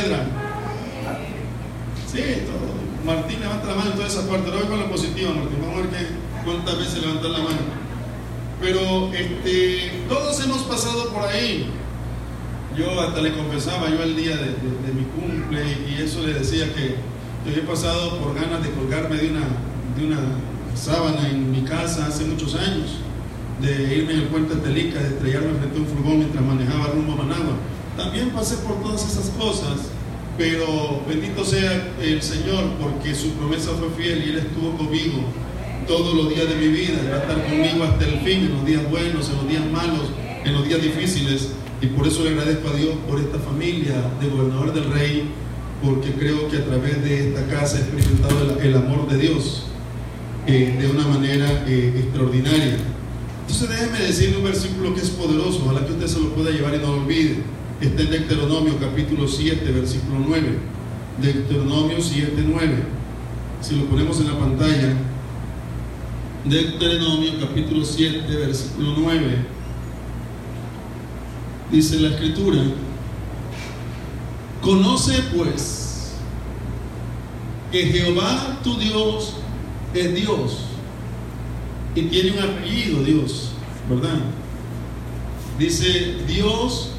piedra? Sí, todo. Martín, levanta la mano en toda esa parte. Ahora voy con la positiva, Martín. Vamos a ver cuántas veces levantar la mano. Pero todos hemos pasado por ahí. Yo hasta le confesaba yo el día de mi cumple, y eso le decía que yo he pasado por ganas de colgarme de una sábana en mi casa hace muchos años, de irme en el puente Telica, de estrellarme frente a un furgón mientras manejaba rumbo a Managua. También pasé por todas esas cosas, pero bendito sea el Señor, porque su promesa fue fiel y Él estuvo conmigo todos los días de mi vida. Él va a estar conmigo hasta el fin, en los días buenos, en los días malos, en los días difíciles. Y por eso le agradezco a Dios por esta familia de Gobernador del Rey, porque creo que a través de esta casa he experimentado el amor de Dios de una manera extraordinaria. Entonces déjeme decirle un versículo que es poderoso, ojalá que usted se lo pueda llevar y no lo olvide. Está en Deuteronomio capítulo 7, versículo 9. Deuteronomio 7, 9. Si lo ponemos en la pantalla, Deuteronomio capítulo 7, versículo 9. Dice la Escritura: conoce pues que Jehová tu Dios es Dios, y tiene un apellido Dios, ¿verdad? Dice Dios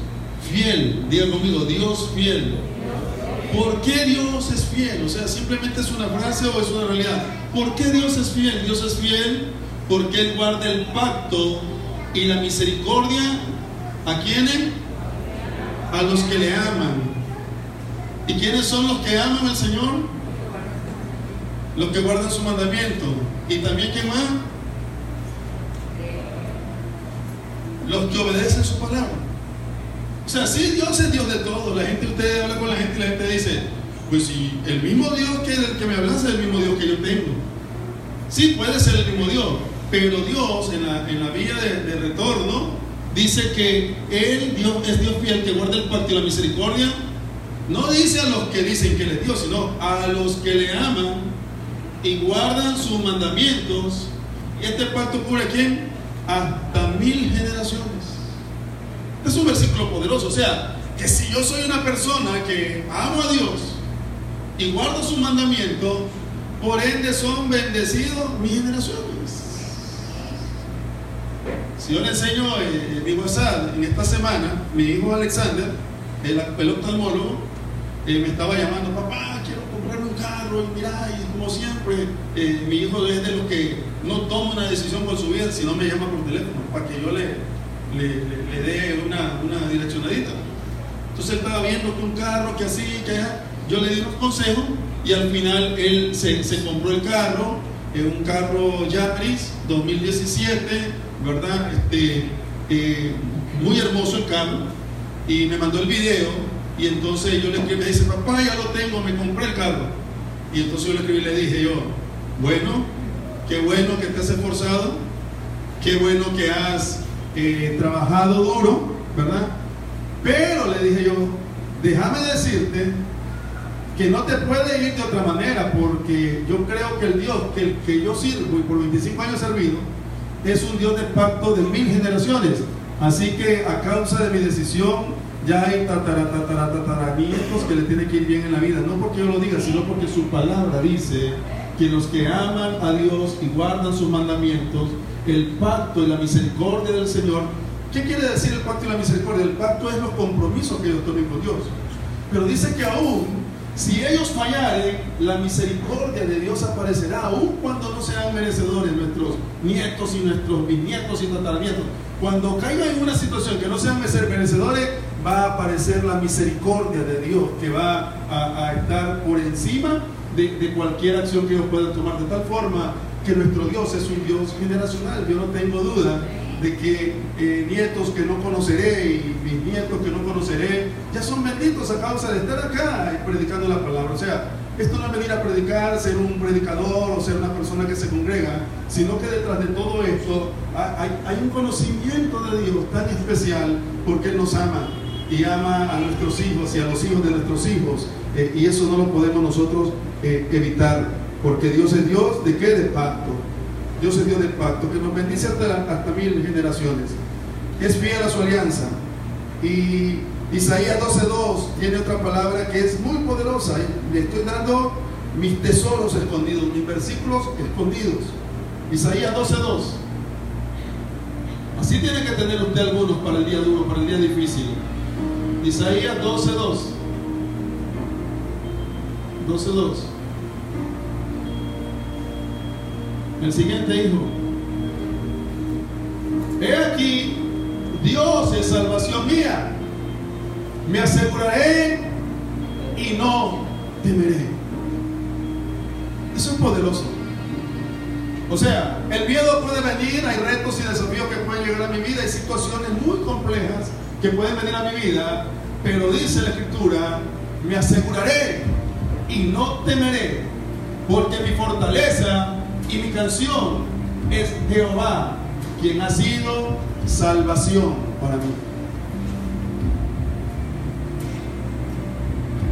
fiel. Diga conmigo, Dios fiel. ¿Por qué Dios es fiel? O sea, simplemente es una frase o es una realidad. ¿Por qué Dios es fiel? Dios es fiel porque Él guarda el pacto y la misericordia. ¿A quiénes? A los que le aman. ¿Y quiénes son los que aman al Señor? Los que guardan su mandamiento. ¿Y también quién más? Los que obedecen su palabra. O sea, sí, Dios es Dios de todos. La gente, usted habla con la gente y la gente dice: pues si el mismo Dios que me hablas es el mismo Dios que yo tengo. Sí, puede ser el mismo Dios, pero Dios en la vía de retorno dice que Él, Dios, es Dios fiel, que guarda el pacto y la misericordia. No dice a los que dicen que Él es Dios, sino a los que le aman y guardan sus mandamientos. Y este pacto cubre ¿a quién? Hasta 1000 generaciones. Es un versículo poderoso. O sea, que si yo soy una persona que amo a Dios y guardo sus mandamientos, por ende son bendecidos mis generaciones. Si yo le enseño mi WhatsApp en esta semana, mi hijo Alexander, el oftalmólogo, me estaba llamando: papá, quiero comprarme un carro. Y mira, y como siempre, mi hijo es de los que no toma una decisión por su vida, sino me llama por teléfono para que yo le dé una direccionadita. Entonces él estaba viendo que un carro, que así, que allá. Yo le di unos consejos y al final él se compró el carro, un carro Yaris 2017, ¿verdad? Muy hermoso el carro, y me mandó el video. Y entonces yo le escribí, me dice: papá, ya lo tengo, me compré el carro. Y entonces yo le escribí y le dije yo: bueno, qué bueno que te has esforzado, qué bueno que has trabajado duro, ¿verdad? Pero le dije yo: déjame decirte que no te puede ir de otra manera, porque yo creo que el Dios que yo sirvo y por 25 años he servido es un Dios de pacto de 1000 generaciones. Así que a causa de mi decisión ya hay tataranietos que le tiene que ir bien en la vida, no porque yo lo diga, sino porque su palabra dice que los que aman a Dios y guardan sus mandamientos, el pacto y la misericordia del Señor. ¿Qué quiere decir el pacto y la misericordia? El pacto es los compromisos que ellos tomen con Dios. Pero dice que aún si ellos fallaren, la misericordia de Dios aparecerá, aún cuando no sean merecedores nuestros nietos y nuestros bisnietos y tataranietos. Cuando caigan en una situación que no sean merecedores, va a aparecer la misericordia de Dios, que va a estar por encima de cualquier acción que ellos puedan tomar, de tal forma que nuestro Dios es un Dios generacional. Yo no tengo duda de que nietos que no conoceré y bisnietos que no conoceré ya son benditos a causa de estar acá y predicando la palabra. O sea, esto no es venir a predicar, ser un predicador o ser una persona que se congrega, sino que detrás de todo esto hay un conocimiento de Dios tan especial, porque Él nos ama y ama a nuestros hijos y a los hijos de nuestros hijos, y eso no lo podemos nosotros evitar, porque Dios es Dios ¿de qué? De pacto. Dios es Dios del pacto, que nos bendice hasta 1000 generaciones. Es fiel a su alianza. Y Isaías 12:2 tiene otra palabra que es muy poderosa. Le estoy dando mis tesoros escondidos, mis versículos escondidos. Isaías 12:2. Así tiene que tener usted algunos para el día duro, para el día difícil. Isaías 12:2. 12:2. El siguiente hijo. He aquí, Dios es salvación mía. Me aseguraré y no temeré. Eso es poderoso. O sea, el miedo puede venir, hay retos y desafíos que pueden llegar a mi vida, hay situaciones muy complejas que pueden venir a mi vida, pero dice la Escritura, me aseguraré y no temeré, porque mi fortaleza y mi canción es Jehová, quien ha sido salvación para mí.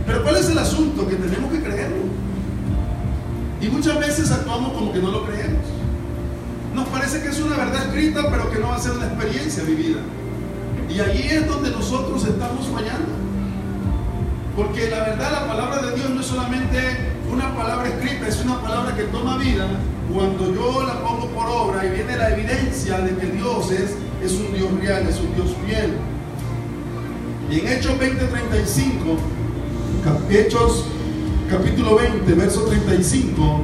Pero ¿cuál es el asunto? Que tenemos que creerlo. Y muchas veces actuamos como que no lo creemos. Nos parece que es una verdad escrita, pero que no va a ser una experiencia vivida. Y allí es donde nosotros estamos fallando. Porque la verdad, la palabra de Dios no es solamente una palabra escrita, es una palabra que toma vida cuando yo la pongo por obra y viene la evidencia de que Dios es un Dios real, es un Dios fiel. Y en Hechos 20:35, Hechos capítulo 20, verso 35,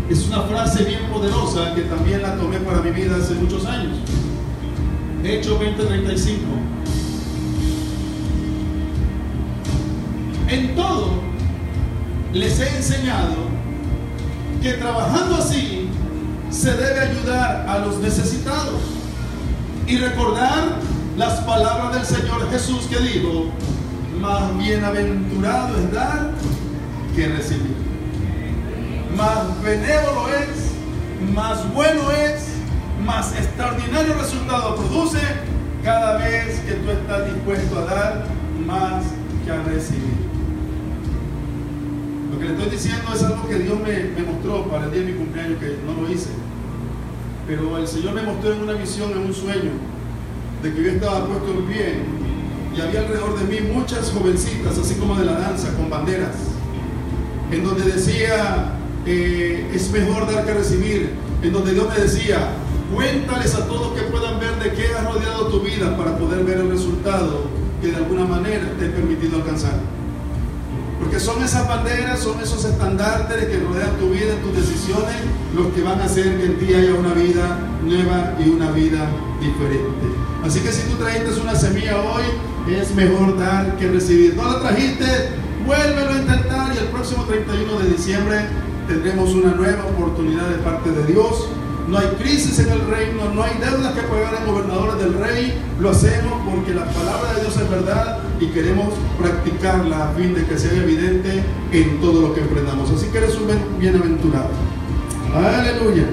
es una frase bien poderosa que también la tomé para mi vida hace muchos años. Hechos 20:35. En todo les he enseñado que trabajando así se debe ayudar a los necesitados y recordar las palabras del Señor Jesús que dijo: más bienaventurado es dar que recibir. Más benévolo es, más bueno es, más extraordinario resultado produce cada vez que tú estás dispuesto a dar más que a recibir. Lo que le estoy diciendo es algo que Dios me mostró para el día de mi cumpleaños, que no lo hice, pero el Señor me mostró en una visión, en un sueño, de que yo estaba puesto en pie y había alrededor de mí muchas jovencitas, así como de la danza, con banderas, en donde decía, es mejor dar que recibir, en donde Dios me decía, cuéntales a todos que puedan ver de qué has rodeado tu vida para poder ver el resultado que de alguna manera te he permitido alcanzar. Porque son esas banderas, son esos estandartes que rodean tu vida, tus decisiones, los que van a hacer que en ti haya una vida nueva y una vida diferente. Así que si tú trajiste una semilla hoy, es mejor dar que recibir. No la trajiste, vuélvelo a intentar y el próximo 31 de diciembre tendremos una nueva oportunidad de parte de Dios. No hay crisis en el reino, no hay deudas que pagar en gobernadores del rey. Lo hacemos porque la palabra de Dios es verdad y queremos practicarla a fin de que sea evidente en todo lo que emprendamos. Así que eres un bienaventurado. Aleluya.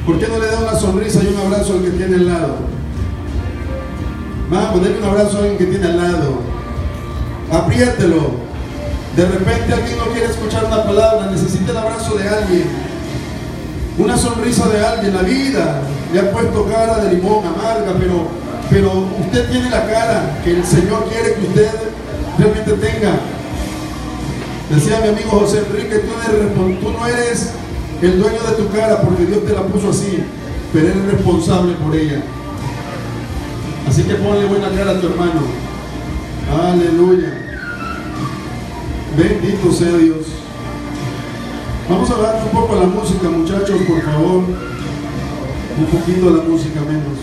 ¿Por qué no le da una sonrisa y un abrazo al que tiene al lado? Vamos, denle un abrazo a alguien que tiene al lado. Apriételo. De repente alguien no quiere escuchar una palabra, necesita el abrazo de alguien, una sonrisa de alguien. La vida le ha puesto cara de limón, amarga, pero usted tiene la cara que el Señor quiere que usted realmente tenga. Decía mi amigo José Enrique, tú no eres el dueño de tu cara porque Dios te la puso así, pero eres responsable por ella. Así que ponle buena cara a tu hermano. Aleluya. Bendito sea Dios. Vamos a bajar un poco la música, muchachos, por favor. Un poquito la música menos.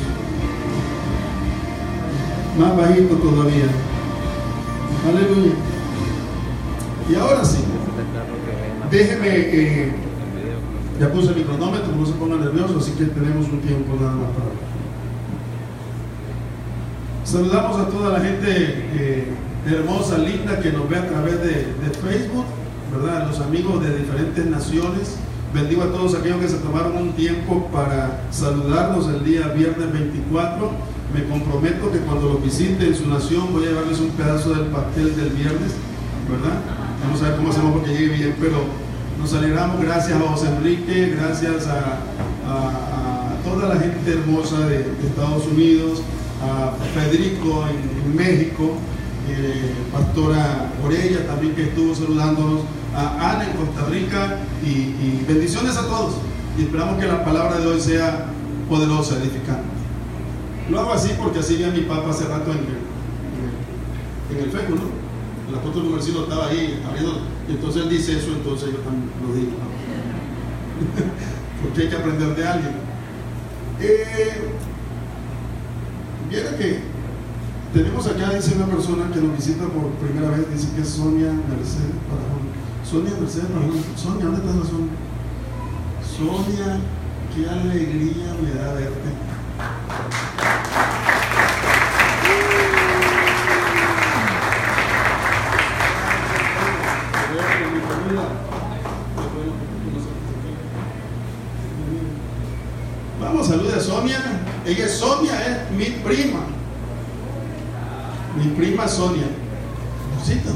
Más bajito todavía. Aleluya. Y ahora sí, déjeme, ya puse mi cronómetro, no se pongan nerviosos, así que tenemos un tiempo nada más para hablar. Saludamos a toda la gente hermosa, linda, que nos ve a través de Facebook, ¿verdad? Los amigos de diferentes naciones. Bendigo a todos aquellos que se tomaron un tiempo para saludarnos el día viernes 24. Me comprometo que cuando los visite en su nación voy a llevarles un pedazo del pastel del viernes, ¿verdad? Vamos a ver cómo hacemos porque llegue bien, pero nos alegramos. Gracias a José Enrique, gracias a toda la gente hermosa de Estados Unidos, a Federico en México, pastora Orella también, que estuvo saludándonos, a Ana en Costa Rica, y bendiciones a todos, y esperamos que la palabra de hoy sea poderosa, edificante. Lo hago así porque así vi a mi papá hace rato en el Facebook, ¿no? El apóstol Gumercindo estaba ahí abriendo, y entonces él dice eso, entonces yo también lo digo, ¿no? Porque hay que aprender de alguien. Viene que tenemos acá, dice una persona que nos visita por primera vez, dice que es Sonia Mercedes Parajón. Sonia Mercedes Parajón. Sonia, ¿dónde estás la Sonia? Sonia, qué alegría me da verte. Vamos, salude a Sonia. Ella es Sonia, es mi prima. Mi prima Sonia. Rosita.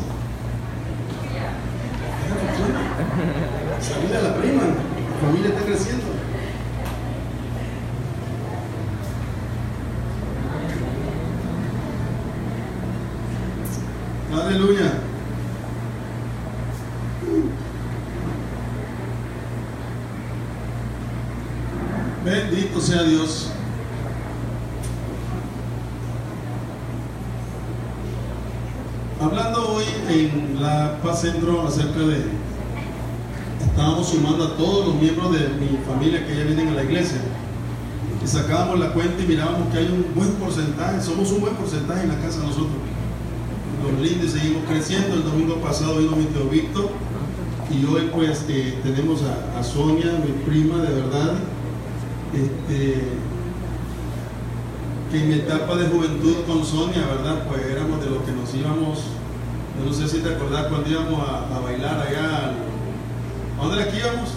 Salude a la prima. La familia está creciendo. Aleluya. Bendito sea Dios. Hablando hoy en la Paz Centro acerca de, estábamos sumando a todos los miembros de mi familia que ya vienen a la iglesia, y sacábamos la cuenta y mirábamos que hay un buen porcentaje, somos un buen porcentaje en la casa de nosotros. Los lindos seguimos creciendo. El domingo pasado vino mi tío Víctor, y hoy pues tenemos a Sonia, mi prima, de verdad. Que en mi etapa de juventud con Sonia, ¿verdad? Pues éramos de los que nos íbamos, yo no sé si te acordás cuando íbamos a bailar allá, ¿a dónde era que íbamos?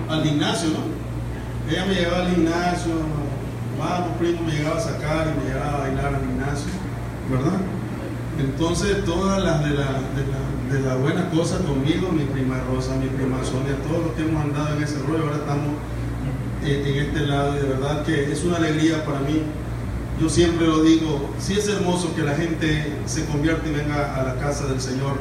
Al gimnasio, ¿no? Ella me llevaba al gimnasio, vamos primo, me llegaba a sacar y me llevaba a bailar al gimnasio, ¿verdad? Entonces todas las de la buena cosa conmigo, mi prima Rosa, mi prima Sonia, todos los que hemos andado en ese rollo, ahora estamos en este lado, y de verdad que es una alegría para mí. Yo siempre lo digo, sí es hermoso que la gente se convierta y venga a la casa del Señor,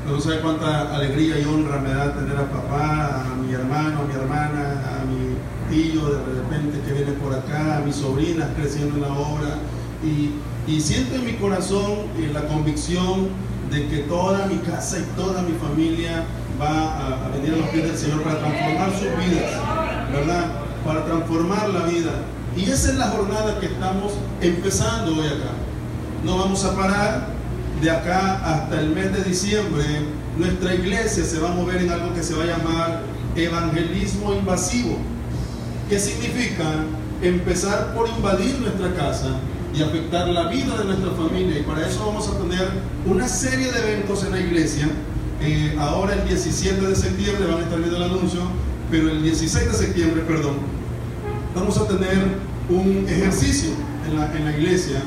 pero no sabe cuánta alegría y honra me da tener a papá, a mi hermano, a mi hermana, a mi tío de repente que viene por acá, a mis sobrinas creciendo en la obra, y siento en mi corazón la convicción de que toda mi casa y toda mi familia va a venir a los pies del Señor para transformar sus vidas, ¿verdad? Para transformar la vida. Y esa es la jornada que estamos empezando hoy acá. No vamos a parar de acá hasta el mes de diciembre. Nuestra iglesia se va a mover en algo que se va a llamar evangelismo invasivo. ¿Qué significa? Empezar por invadir nuestra casa y afectar la vida de nuestra familia. Y para eso vamos a tener una serie de eventos en la iglesia. Ahora el 17 de septiembre van a estar viendo el anuncio, pero el 16 de septiembre, vamos a tener un ejercicio en la iglesia,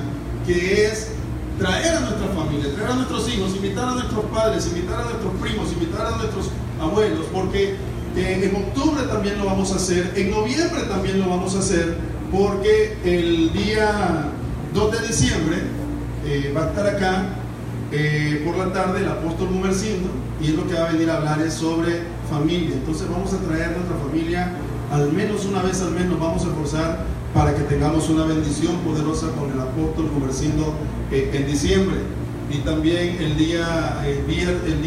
que es traer a nuestra familia, traer a nuestros hijos, invitar a nuestros padres, invitar a nuestros primos, invitar a nuestros abuelos, porque en octubre también lo vamos a hacer, en noviembre también lo vamos a hacer, porque el día 2 de diciembre va a estar acá por la tarde el apóstol Gumercindo, y es lo que va a venir a hablar es sobre familia. Entonces vamos a traer a nuestra familia al menos una vez al mes, nos vamos a esforzar para que tengamos una bendición poderosa con el apóstol Gumercindo en diciembre. Y también el día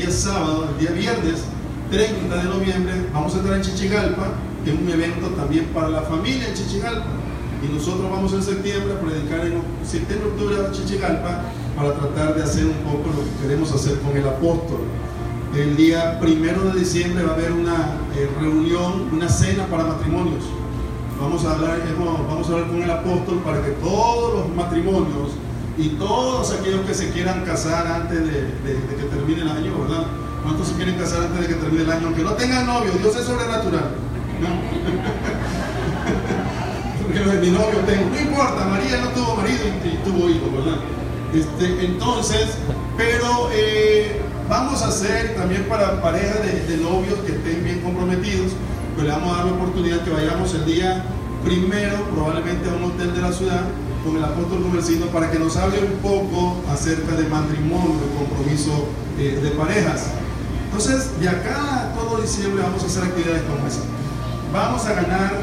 sábado, el día viernes 30 de noviembre, vamos a estar en Chichigalpa, que es un evento también para la familia en Chichigalpa. Y nosotros vamos en septiembre a predicar en septiembre, octubre a Chichigalpa, para tratar de hacer un poco lo que queremos hacer con el apóstol. El día 1 de diciembre va a haber una reunión, una cena para matrimonios. Vamos a hablar con el apóstol para que todos los matrimonios y todos aquellos que se quieran casar antes de que termine el año, ¿verdad? ¿Cuántos se quieren casar antes de que termine el año? Aunque no tengan novio, Dios es sobrenatural, ¿no? Porque mi novio tengo, no importa, María no tuvo marido y tuvo hijos, ¿verdad? Entonces, pero vamos a hacer también para parejas de novios que estén bien comprometidos, pues le vamos a dar la oportunidad que vayamos el día 1, probablemente a un hotel de la ciudad, con el apóstol Comercino para que nos hable un poco acerca de matrimonio, de compromiso de parejas. Entonces, de acá a todo diciembre vamos a hacer actividades como esa. Vamos a ganar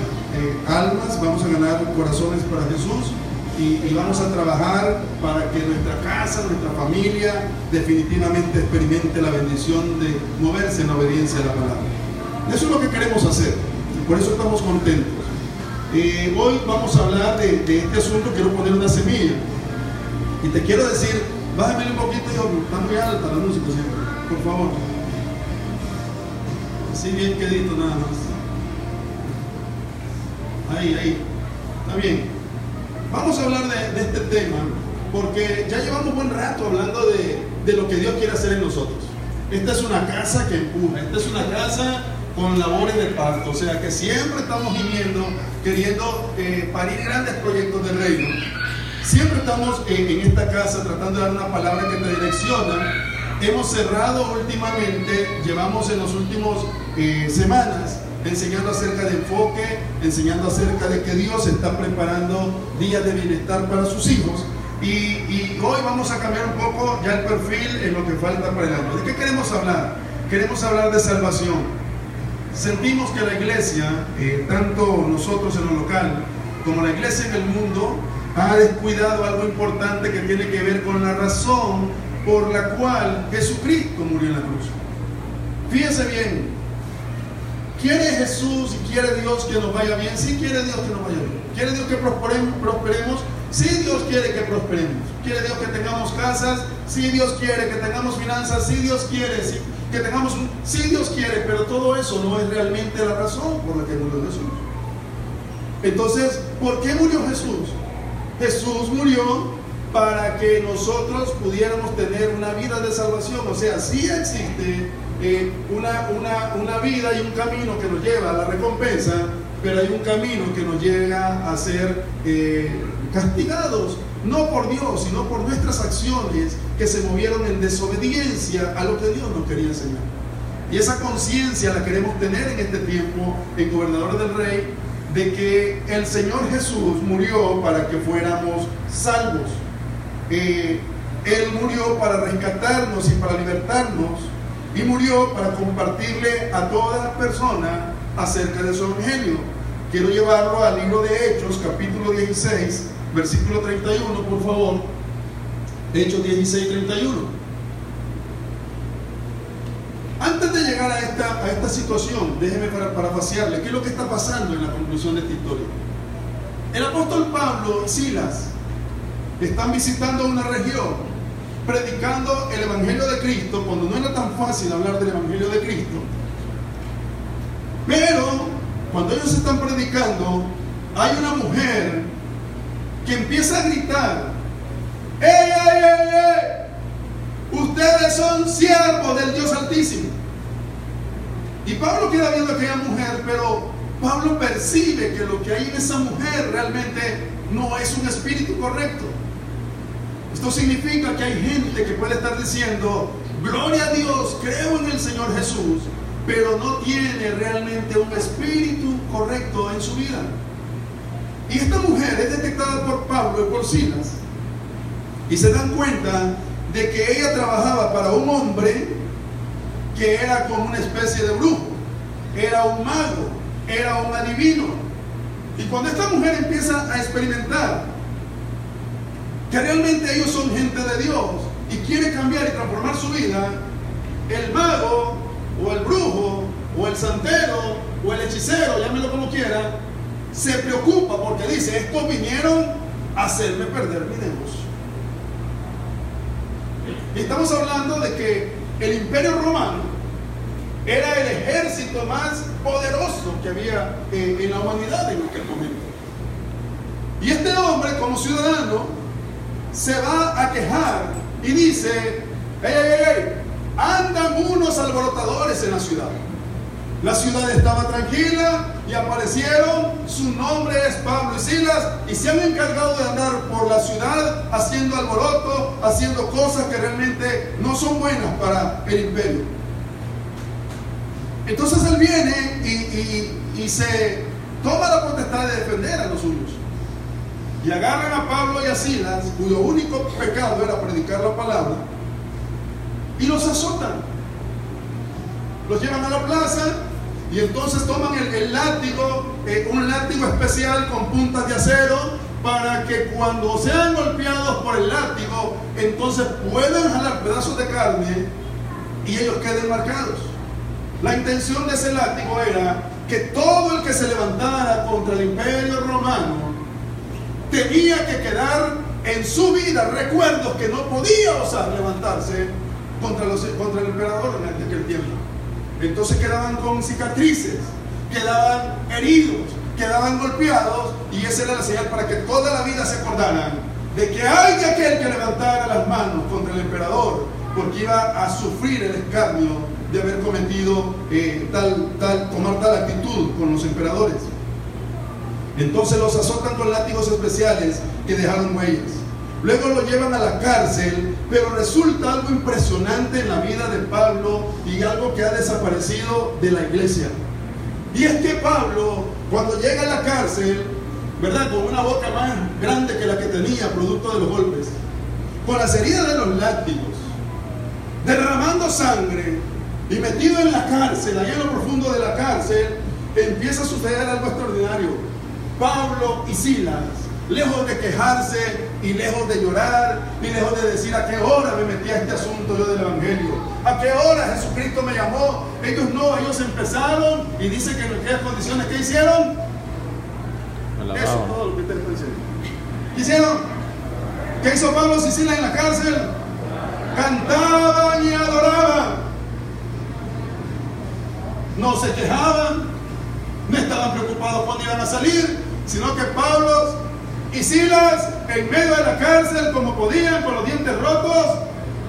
almas, vamos a ganar corazones para Jesús y vamos a trabajar para que nuestra casa, nuestra familia definitivamente experimente la bendición de moverse en la obediencia a la palabra. Eso es lo que queremos hacer, y por eso estamos contentos. Hoy vamos a hablar de este asunto. Quiero poner una semilla y te quiero decir, bájame un poquito, está muy alta la música siempre, por favor, así bien quedito nada más, ahí, está bien. Vamos a hablar de este tema porque ya llevamos buen rato hablando de lo que Dios quiere hacer en nosotros. Esta es una casa que empuja, esta es una casa con labores de parto, o sea que siempre estamos gimiendo, queriendo parir grandes proyectos del reino. Siempre estamos en esta casa tratando de dar una palabra que te direcciona. Hemos cerrado últimamente, llevamos en los últimos semanas enseñando acerca de enfoque, enseñando acerca de que Dios está preparando días de bienestar para sus hijos. Y hoy vamos a cambiar un poco ya el perfil en lo que falta para el año. ¿De qué queremos hablar? Queremos hablar de salvación. Sentimos que la iglesia, tanto nosotros en lo local como la iglesia en el mundo, ha descuidado algo importante que tiene que ver con la razón por la cual Jesucristo murió en la cruz. Fíjense bien, ¿quiere Jesús y quiere Dios que nos vaya bien? Sí, quiere Dios que nos vaya bien. ¿Quiere Dios que prosperemos? Sí, Dios quiere que prosperemos. ¿Quiere Dios que tengamos casas? Sí, Dios quiere que tengamos finanzas. Sí, Dios quiere que tengamos sí, Dios quiere, pero todo eso no es realmente la razón por la que murió Jesús. Entonces, ¿por qué murió Jesús? Jesús murió para que nosotros pudiéramos tener una vida de salvación. O sea, sí existe una vida y un camino que nos lleva a la recompensa, pero hay un camino que nos llega a ser castigados, no por Dios, sino por nuestras acciones que se movieron en desobediencia a lo que Dios nos quería enseñar. Y esa conciencia la queremos tener en este tiempo, en Gobernador del Rey, de que el Señor Jesús murió para que fuéramos salvos. Él murió para rescatarnos y para libertarnos, y murió para compartirle a toda persona acerca de su evangelio. Quiero llevarlo al libro de Hechos, capítulo 16, versículo 31, por favor. Hechos 16, 31. Antes de llegar a esta situación, déjeme parafasearle qué es lo que está pasando en la conclusión de esta historia. El apóstol Pablo y Silas están visitando una región, predicando el evangelio de Cristo, cuando no era tan fácil hablar del evangelio de Cristo. Pero cuando ellos están predicando, hay una mujer que empieza a gritar: ¡Ey, ey, ey, ey! Ustedes son siervos del Dios Altísimo. Y Pablo queda viendo a aquella mujer, pero Pablo percibe que lo que hay en esa mujer realmente no es un espíritu correcto. Esto significa que hay gente que puede estar diciendo: gloria a Dios, creo en el Señor Jesús, pero no tiene realmente un espíritu correcto en su vida. Y esta mujer es detectada por Pablo y por Silas, y se dan cuenta de que ella trabajaba para un hombre que era como una especie de brujo, era un mago, era un adivino. Y cuando esta mujer empieza a experimentar que realmente ellos son gente de Dios y quiere cambiar y transformar su vida, el mago o el brujo o el santero o el hechicero, llámelo como quiera, se preocupa porque dice: estos vinieron a hacerme perder mi negocio. Estamos hablando de que el Imperio Romano era el ejército más poderoso que había en la humanidad en aquel momento. Y este hombre, como ciudadano, se va a quejar y dice: ¡Ey, ey, ey! Andan unos alborotadores en la ciudad. La ciudad estaba tranquila y aparecieron, su nombre es Pablo y Silas, y se han encargado de andar por la ciudad haciendo alboroto, haciendo cosas que realmente no son buenas para el imperio. Entonces él viene y se toma la potestad de defender a los suyos. Y agarran a Pablo y a Silas, cuyo único pecado era predicar la palabra, y los azotan. Los llevan a la plaza y entonces toman el látigo, un látigo especial con puntas de acero, para que cuando sean golpeados por el látigo, entonces puedan jalar pedazos de carne y ellos queden marcados. La intención de ese látigo era que todo el que se levantara contra el imperio romano tenía que quedar en su vida recuerdos que no podía osar levantarse contra el emperador en aquel tiempo. Entonces quedaban con cicatrices, quedaban heridos, quedaban golpeados, y esa era la señal para que toda la vida se acordaran de que hay de aquel que levantara las manos contra el emperador, porque iba a sufrir el escarnio de haber cometido tomar tal actitud con los emperadores. Entonces los azotan con látigos especiales que dejaron huellas. Luego lo llevan a la cárcel, pero resulta algo impresionante en la vida de Pablo y algo que ha desaparecido de la iglesia. Y es que Pablo, cuando llega a la cárcel, ¿verdad?, con una boca más grande que la que tenía, producto de los golpes, con las heridas de los látigos, derramando sangre y metido en la cárcel, allá en lo profundo de la cárcel, empieza a suceder algo extraordinario. Pablo y Silas, lejos de quejarse y lejos de llorar y lejos de decir a qué hora me metí a este asunto yo del evangelio, a qué hora Jesucristo me llamó, ellos empezaron y dice que en aquellas condiciones, ¿qué hicieron? Eso es todo lo que te estoy diciendo. ¿Qué hicieron? ¿Qué hizo Pablo y Silas en la cárcel? Cantaban y adoraban, no se quejaban, no estaban preocupados cuando iban a salir, sino que Pablo y Silas, en medio de la cárcel, como podían, con los dientes rotos,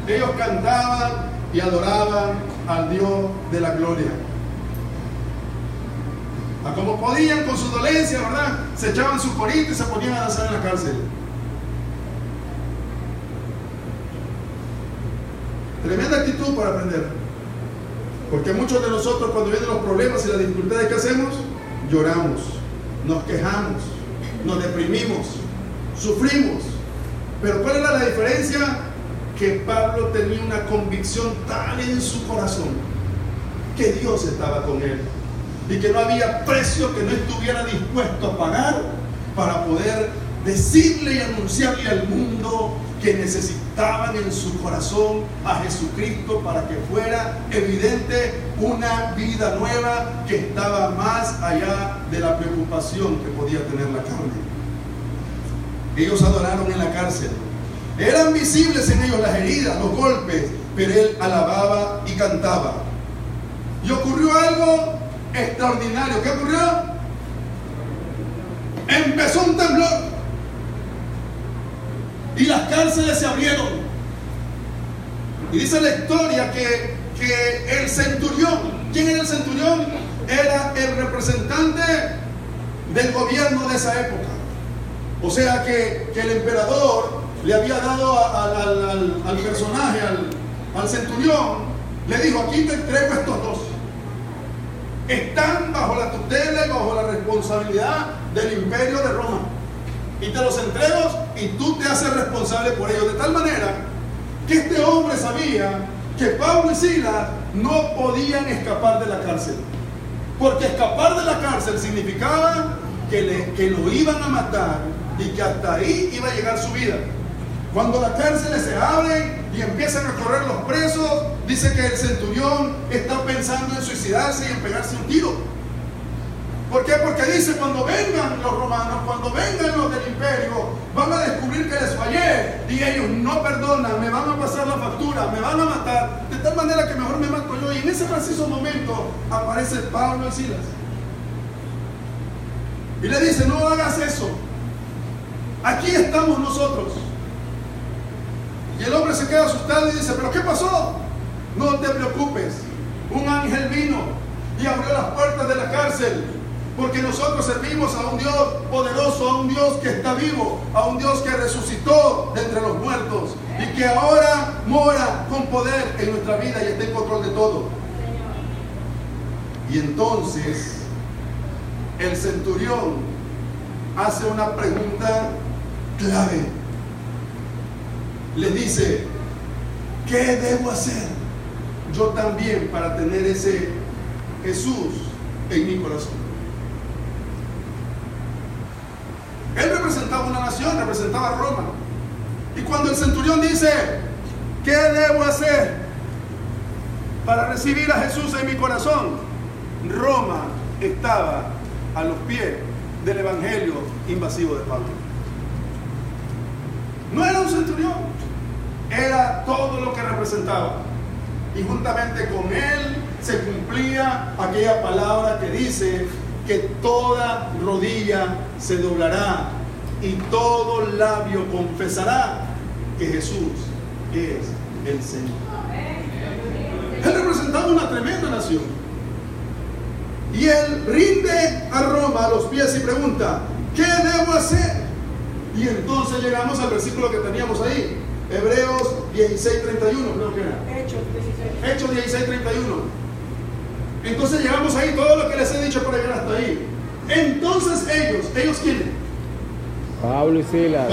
ellos cantaban y adoraban al Dios de la gloria. A como podían, con su dolencia, ¿verdad?, se echaban su corito y se ponían a danzar en la cárcel. Tremenda actitud para aprender. Porque muchos de nosotros, cuando vienen los problemas y las dificultades, ¿qué hacemos? Lloramos, nos quejamos, nos deprimimos, sufrimos. Pero ¿cuál era la diferencia? Que Pablo tenía una convicción tal en su corazón que Dios estaba con él y que no había precio que no estuviera dispuesto a pagar para poder decirle y anunciarle al mundo que necesitaban en su corazón a Jesucristo para que fuera evidente una vida nueva que estaba más allá de la preocupación que podía tener la carne. Ellos adoraron en la cárcel. Eran visibles en ellos las heridas, los golpes, pero él alababa y cantaba. Y ocurrió algo extraordinario. ¿Qué ocurrió? Empezó un temblor y las cárceles se abrieron. Y dice la historia que el centurión, ¿quién era el centurión? Era el representante del gobierno de esa época. O sea que el emperador le había dado al personaje, al centurión, le dijo: aquí te entrego estos dos. Están bajo la tutela y bajo la responsabilidad del imperio de Roma. Y te los entrego y tú te haces responsable por ellos. De tal manera que este hombre sabía que Pablo y Silas no podían escapar de la cárcel. Porque escapar de la cárcel significaba que lo iban a matar y que hasta ahí iba a llegar su vida. Cuando las cárceles se abren y empiezan a correr los presos, dice que el centurión está pensando en suicidarse y en pegarse un tiro. ¿Por qué? Porque dice: cuando vengan los romanos, cuando vengan los del imperio, van a descubrir que les fallé y ellos no perdonan, me van a pasar la factura, me van a matar, de tal manera que mejor me mato yo. Y en ese preciso momento aparece Pablo y Silas y le dice: no hagas eso, aquí estamos nosotros. Y el hombre se queda asustado y dice: ¿pero qué pasó? No te preocupes, un ángel vino y abrió las puertas de la cárcel, porque nosotros servimos a un Dios poderoso, a un Dios que está vivo, a un Dios que resucitó de entre los muertos y que ahora mora con poder en nuestra vida y está en control de todo. Y entonces el centurión hace una pregunta clave. Les dice: ¿qué debo hacer yo también para tener ese Jesús en mi corazón? Él representaba una nación, representaba a Roma. Y cuando el centurión dice: ¿qué debo hacer para recibir a Jesús en mi corazón? Roma estaba a los pies del evangelio invasivo de Pablo. No era un centurión, era todo lo que representaba. Y juntamente con él se cumplía aquella palabra que dice que toda rodilla se doblará y todo labio confesará que Jesús es el Señor. Él representaba una tremenda nación. Y él rinde a Roma a los pies y pregunta: ¿qué debo hacer? Y entonces llegamos al versículo que teníamos ahí, Hebreos 16:31, creo que era. Hechos 16:31. Entonces llegamos ahí, todo lo que les he dicho para llegar hasta ahí. Entonces ¿ellos quiénes? Pablo y Silas.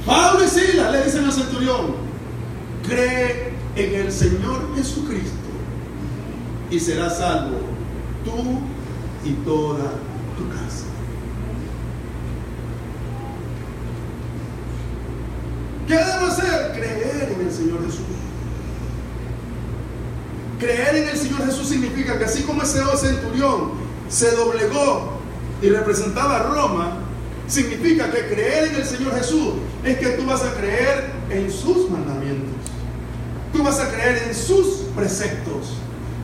Pablo y Silas le dicen al centurión: cree en el Señor Jesucristo y serás salvo, tú y toda tu casa. ¿Qué debo hacer? Creer en el Señor Jesús. Creer en el Señor Jesús significa que así como ese centurión se doblegó y representaba a Roma, significa que creer en el Señor Jesús es que tú vas a creer en sus mandamientos, tú vas a creer en sus preceptos,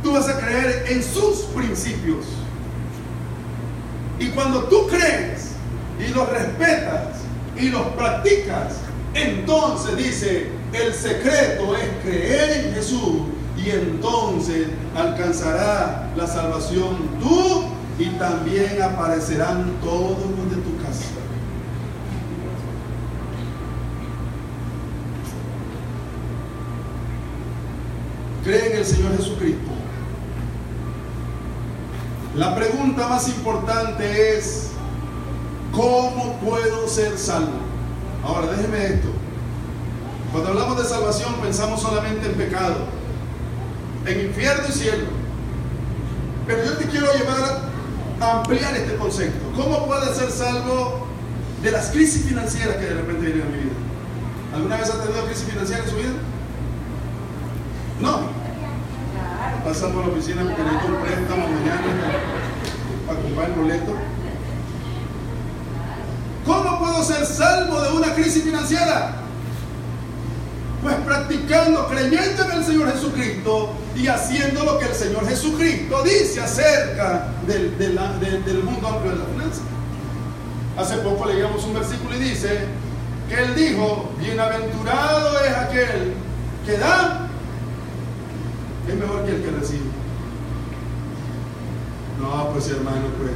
tú vas a creer en sus principios. Y cuando tú crees y los respetas y los practicas, entonces dice: el secreto es creer en Jesús, y entonces alcanzará la salvación tú y también aparecerán todos los de tu casa. Cree en el Señor Jesucristo. La pregunta más importante es: ¿cómo puedo ser salvo? Ahora déjeme esto. Cuando hablamos de salvación pensamos solamente en pecado, en infierno y cielo. Pero yo te quiero llevar a ampliar este concepto. ¿Cómo puedes ser salvo de las crisis financieras que de repente vienen a mi vida? ¿Alguna vez has tenido crisis financiera en su vida? No. Pasan por la oficina porque necesito un préstamo mañana para comprar el boleto. ¿Cómo puedo ser salvo de una crisis financiera? Pues practicando, creyendo en el Señor Jesucristo y haciendo lo que el Señor Jesucristo dice acerca del mundo amplio de la finanza. Hace poco leíamos un versículo y dice que Él dijo: bienaventurado es aquel que da, es mejor que el que recibe. No, pues hermano, pues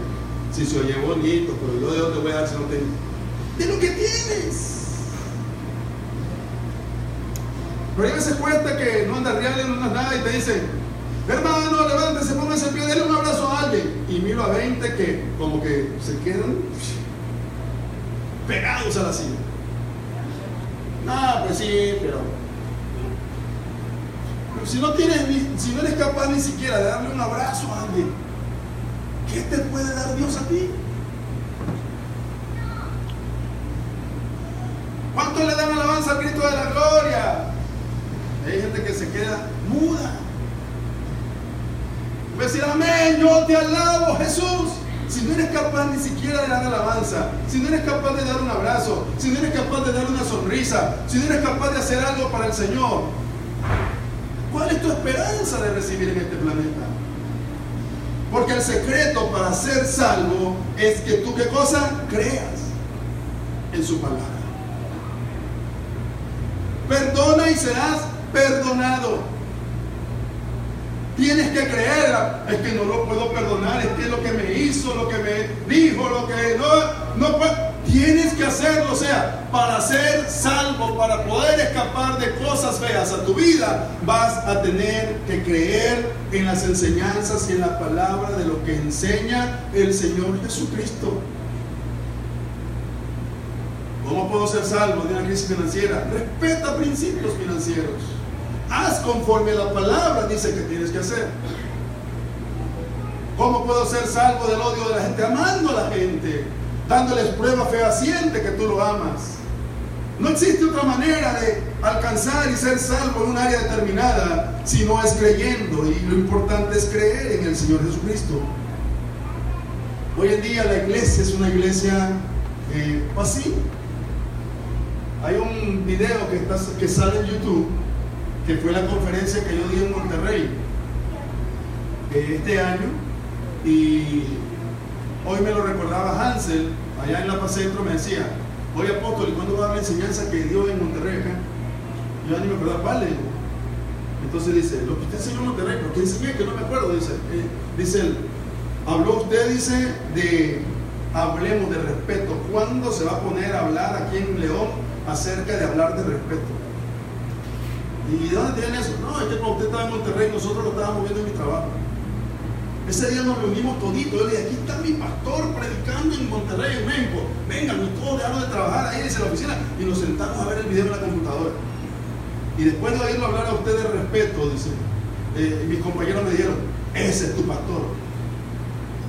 si se oye bonito, pero yo de dónde voy a dar si no tengo. De lo que tienes. Pero hay veces cuenta que no andas real, no andas nada y te dicen: hermano, levántese, póngase en pie, denle un abrazo a alguien. Y miro a 20 que como que se quedan pegados a la silla. No, pues sí, pero si no tienes, si no eres capaz ni siquiera de darle un abrazo a alguien, ¿qué te puede dar Dios a ti? ¿Cuántos le dan alabanza al Cristo de la gloria? Hay gente que se queda muda. Voy a decir: amén, yo te alabo, Jesús. Si no eres capaz ni siquiera de dar alabanza, si no eres capaz de dar un abrazo, si no eres capaz de dar una sonrisa, si no eres capaz de hacer algo para el Señor, ¿cuál es tu esperanza de recibir en este planeta? Porque el secreto para ser salvo es que tú, ¿qué cosa? Creas en su palabra. Perdona y serás perdonado. Tienes que creer. Es que no lo puedo perdonar, es que lo que me hizo, lo que me dijo, lo que no puedo. Tienes que hacerlo. O sea, para ser salvo, para poder escapar de cosas feas a tu vida, vas a tener que creer en las enseñanzas y en la palabra de lo que enseña el Señor Jesucristo. ¿Cómo puedo ser salvo de una crisis financiera? Respeta principios financieros. Haz conforme la palabra dice que tienes que hacer. ¿Cómo puedo ser salvo del odio de la gente? Amando a la gente, dándoles prueba fehaciente que tú lo amas. No existe otra manera de alcanzar y ser salvo en un área determinada si no es creyendo, y lo importante es creer en el Señor Jesucristo. Hoy en día la iglesia es una iglesia pasiva. Hay un video que sale en YouTube, que fue la conferencia que yo di en Monterrey este año, y hoy me lo recordaba Hansel, allá en La Paz Centro, me decía: oye, apóstol, ¿y cuándo va a dar la enseñanza que dio en Monterrey acá? Yo ya ni me acordaba cuál. Entonces dice: lo que usted enseñó en Monterrey, ¿pero qué enseñé? Que no me acuerdo. Dice él: habló usted, dice, hablemos de respeto. ¿Cuándo se va a poner a hablar aquí en León acerca de hablar de respeto? ¿Y de dónde tienen eso? No, es que cuando usted estaba en Monterrey, nosotros lo estábamos viendo en mi trabajo. Ese día nos reunimos toditos. Yo le dije: aquí está mi pastor predicando en Monterrey, en México. Vengan, todos dejaron de trabajar ahí en la oficina y nos sentamos a ver el video en la computadora. Y después de oírlo hablar a usted de respeto, dice, mis compañeros me dijeron: ese es tu pastor.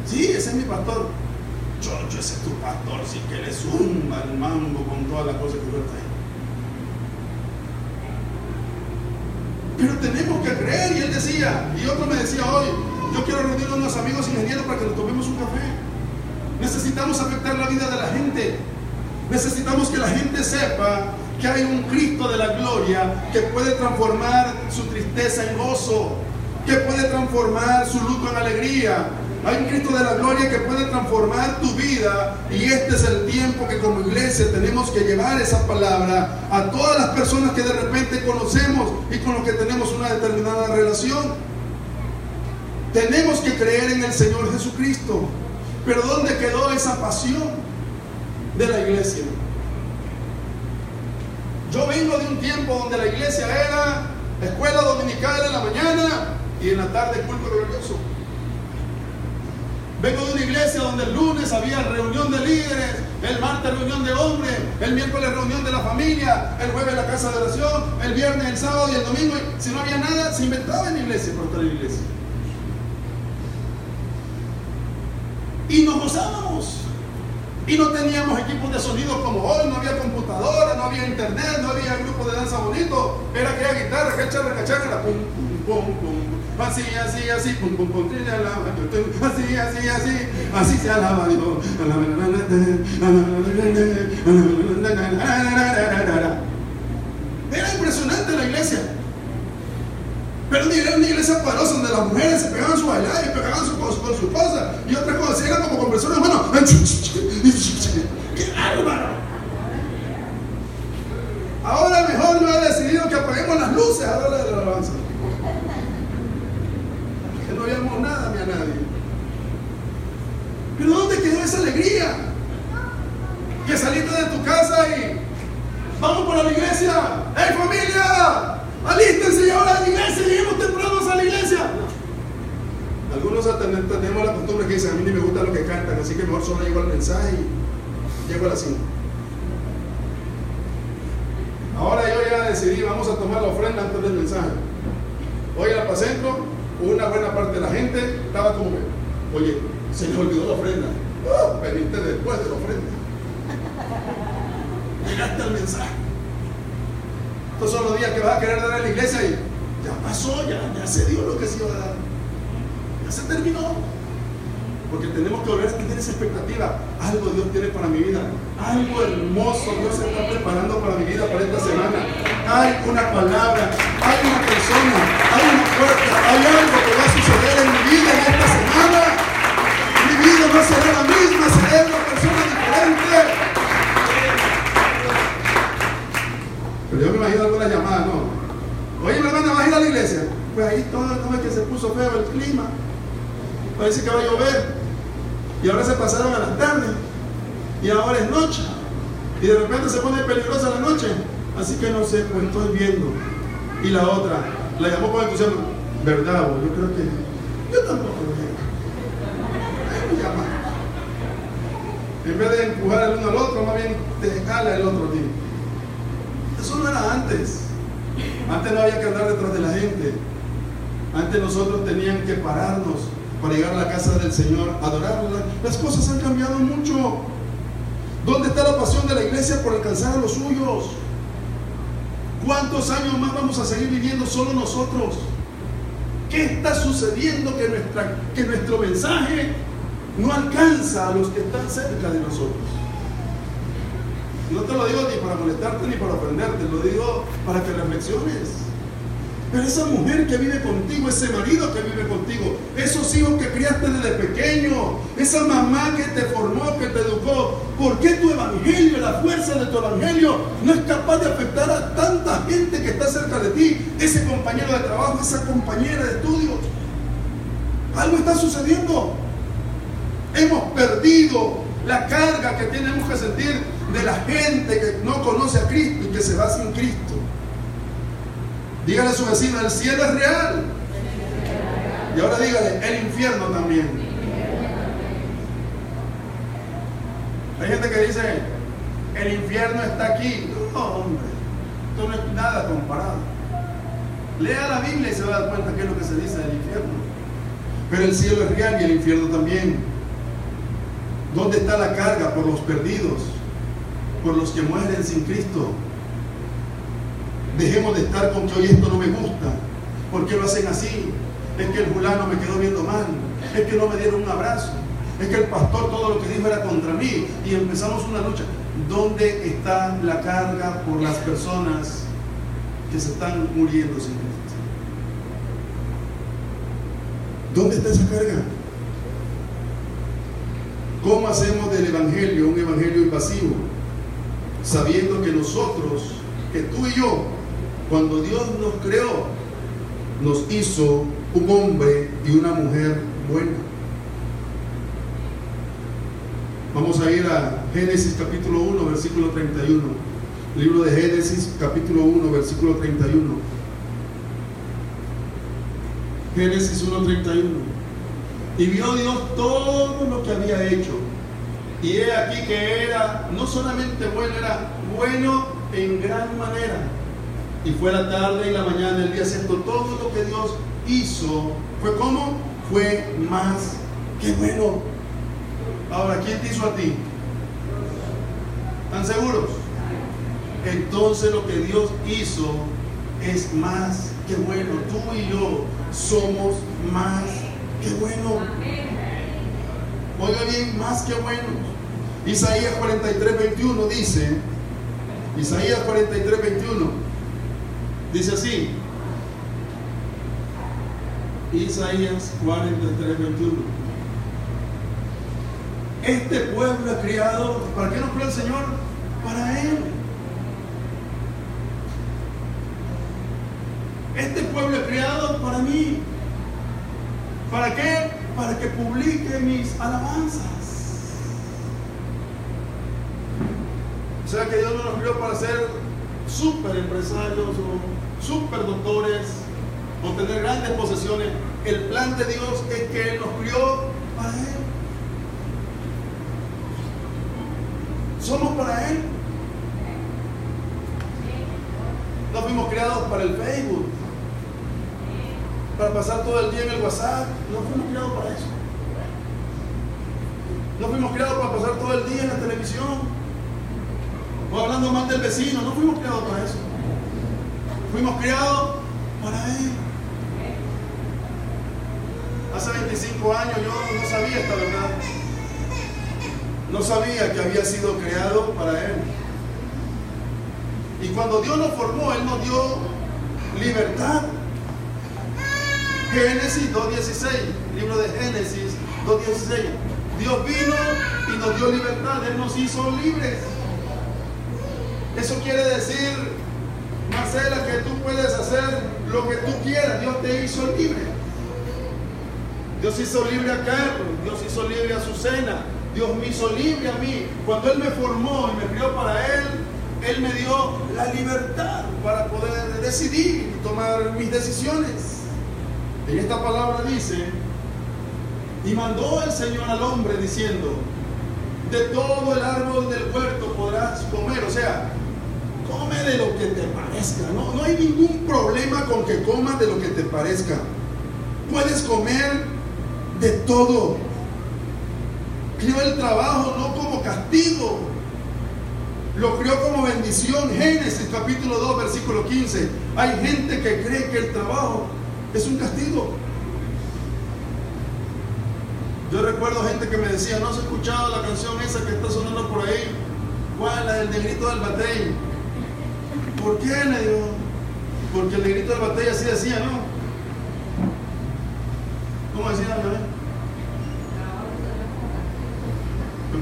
Sí, ese es mi pastor. Chocho, ese es tu pastor, sí, que le zumba el mango con todas las cosas que usted está ahí. Pero tenemos que creer. Y él decía, y otro me decía hoy: yo quiero reunir a unos amigos ingenieros para que nos tomemos un café. Necesitamos afectar la vida de la gente. Necesitamos que la gente sepa que hay un Cristo de la gloria que puede transformar su tristeza en gozo, que puede transformar su luto en alegría. Hay un Cristo de la gloria que puede transformar tu vida, y este es el tiempo que como iglesia tenemos que llevar esa palabra a todas las personas que de repente conocemos y con los que tenemos una determinada relación. Tenemos que creer en el Señor Jesucristo. Pero ¿dónde quedó esa pasión de la iglesia? Yo vengo de un tiempo donde la iglesia era escuela dominical en la mañana y en la tarde culto religioso. Vengo de una iglesia donde el lunes había reunión de líderes, el martes reunión de hombres, el miércoles reunión de la familia, el jueves la casa de oración, el viernes, el sábado y el domingo. Si no había nada, se inventaba en la iglesia para estar en la iglesia. Y nos gozábamos. Y no teníamos equipos de sonido como hoy, no había computadora, no había internet, no había grupo de danza bonito. Era aquella guitarra, aquella cacharra, pum, pum, pum, pum. Así, así, así, pum, pum, pum, así, así, así, así se alaba Dios. Era impresionante la iglesia. Pero era una iglesia poderosa donde las mujeres se pegaban su bailar y pegaban con su esposa y otras cosas. Eran como con personas, hermano. ¡Qué bárbaro! Ahora mejor yo he decidido que apaguemos las luces a la hora de la alabanza. Que no veamos nada ni a nadie. Pero ¿dónde quedó esa alegría? Que saliste de tu casa y vamos para la iglesia. ¡Hey, familia! ¡Alístense ahora a la iglesia! ¡Lleguemos tempranos a la iglesia! Algunos tenemos la costumbre que dicen: a mí ni me gusta lo que cantan, así que mejor solo llego al mensaje y llego a las 5. Ahora yo ya decidí: vamos a tomar la ofrenda antes del mensaje. Hoy en La Paz Centro, una buena parte de la gente estaba como que: oye, se me olvidó la ofrenda. Veniste después de la ofrenda. Llegaste al mensaje. Estos son los días que vas a querer dar a la iglesia y ya pasó, ya se dio lo que se iba a dar. Ya se terminó. Porque tenemos que volver a tener esa expectativa. Algo Dios tiene para mi vida. Algo hermoso Dios está preparando para mi vida, para esta semana. Hay una palabra, hay una persona, hay una puerta, hay algo que va a suceder en mi vida en esta semana. Mi vida no será la misma, seré una persona diferente. Pero yo me imagino alguna llamada, ¿no? Oye, mi hermana, ¿vas a ir a la iglesia? Pues ahí todo es que se puso feo el clima. Parece que va a llover. Y ahora se pasaron a las tardes. Y ahora es noche. Y de repente se pone peligrosa la noche. Así que no sé, pues estoy viendo. Y la otra, la llamó con entusiasmo. ¿Verdad? Yo creo que... Yo tampoco lo quiero. Ahí me llama. En vez de empujar el uno al otro, más bien te jala el otro a ti. Eso no era antes. Antes no había que andar detrás de la gente. Antes nosotros teníamos que pararnos para llegar a la casa del Señor, adorarla. Las cosas han cambiado mucho. ¿Dónde está la pasión de la iglesia por alcanzar a los suyos? ¿Cuántos años más vamos a seguir viviendo solo nosotros? ¿Qué está sucediendo que nuestro mensaje no alcanza a los que están cerca de nosotros? No te lo digo ni para molestarte ni para ofenderte, lo digo para que reflexiones. Pero esa mujer que vive contigo, ese marido que vive contigo, esos hijos que criaste desde pequeño, esa mamá que te formó, que te educó, ¿por qué tu evangelio, la fuerza de tu evangelio no es capaz de afectar a tanta gente que está cerca de ti? Ese compañero de trabajo, esa compañera de estudio. Algo está sucediendo. Hemos perdido la carga que tenemos que sentir de la gente que no conoce a Cristo y que se va sin Cristo. Dígale a su vecino, el cielo es real. Y ahora dígale, el infierno también. Hay gente que dice, el infierno está aquí. No, hombre, esto no es nada comparado. Lea la Biblia y se va a dar cuenta qué es lo que se dice del infierno. Pero el cielo es real y el infierno también. ¿Dónde está la carga por los perdidos? Por los que mueren sin Cristo. Dejemos de estar con que hoy esto no me gusta. ¿Por qué lo hacen así? Es que el fulano me quedó viendo mal. Es que no me dieron un abrazo. Es que el pastor todo lo que dijo era contra mí. Y empezamos una lucha. ¿Dónde está la carga por las personas que se están muriendo sin Cristo? ¿Dónde está esa carga? ¿Cómo hacemos del evangelio un evangelio invasivo? Sabiendo que nosotros, que tú y yo, cuando Dios nos creó, nos hizo un hombre y una mujer buena. Vamos a ir a Génesis capítulo 1, versículo 31. Libro de Génesis capítulo 1, versículo 31. Génesis 1, 31. Y vio Dios todo lo que había hecho. Y he aquí que era no solamente bueno, era bueno en gran manera. Y fue la tarde y la mañana del día sexto. Todo lo que Dios hizo fue como fue más que bueno. Ahora, ¿quién te hizo a ti? ¿Están seguros? Entonces lo que Dios hizo es más que bueno. Tú y yo somos más que bueno. Oiga bien, más que bueno. Isaías 43, 21 dice, Isaías 43, 21 dice así. Isaías 43, 21. Este pueblo es criado, ¿para qué nos creó el Señor? Para Él. Este pueblo es criado para mí. ¿Para qué? Para que publique mis alabanzas. O sea que Dios no nos crió para ser super empresarios o super doctores o tener grandes posesiones. El plan de Dios es que Él nos crió para Él. Somos para Él. No fuimos creados para el Facebook, para pasar todo el día en el WhatsApp. No fuimos creados para eso. No fuimos creados para pasar todo el día en la televisión o hablando mal del vecino. No fuimos creados para eso. Fuimos creados para Él. Hace 25 años yo no sabía esta verdad. No sabía que había sido creado para Él. Y cuando Dios nos formó, Él nos dio libertad. Génesis 2.16, libro de Génesis 2.16. Dios vino y nos dio libertad. Él nos hizo libres. Eso quiere decir, Marcela, que tú puedes hacer lo que tú quieras. Dios te hizo libre. Dios hizo libre a Carlos. Dios hizo libre a Azucena. Dios me hizo libre a mí. Cuando Él me formó y me crió para Él, Él me dio la libertad para poder decidir y tomar mis decisiones. En esta palabra dice, y mandó el Señor al hombre diciendo, de todo el árbol del huerto podrás comer. O sea, come de lo que te parezca. No hay ningún problema con que comas de lo que te parezca. Puedes comer de todo. Crió el trabajo no como castigo, lo crió como bendición. Génesis capítulo 2 versículo 15. Hay gente que cree que el trabajo es un castigo. Yo recuerdo gente que me decía: ¿no has escuchado la canción esa que está sonando por ahí? ¿Cuál? La del negrito del batey. ¿Por qué? Le digo: porque el negrito del batey así decía, ¿no? ¿Cómo decía, bebé?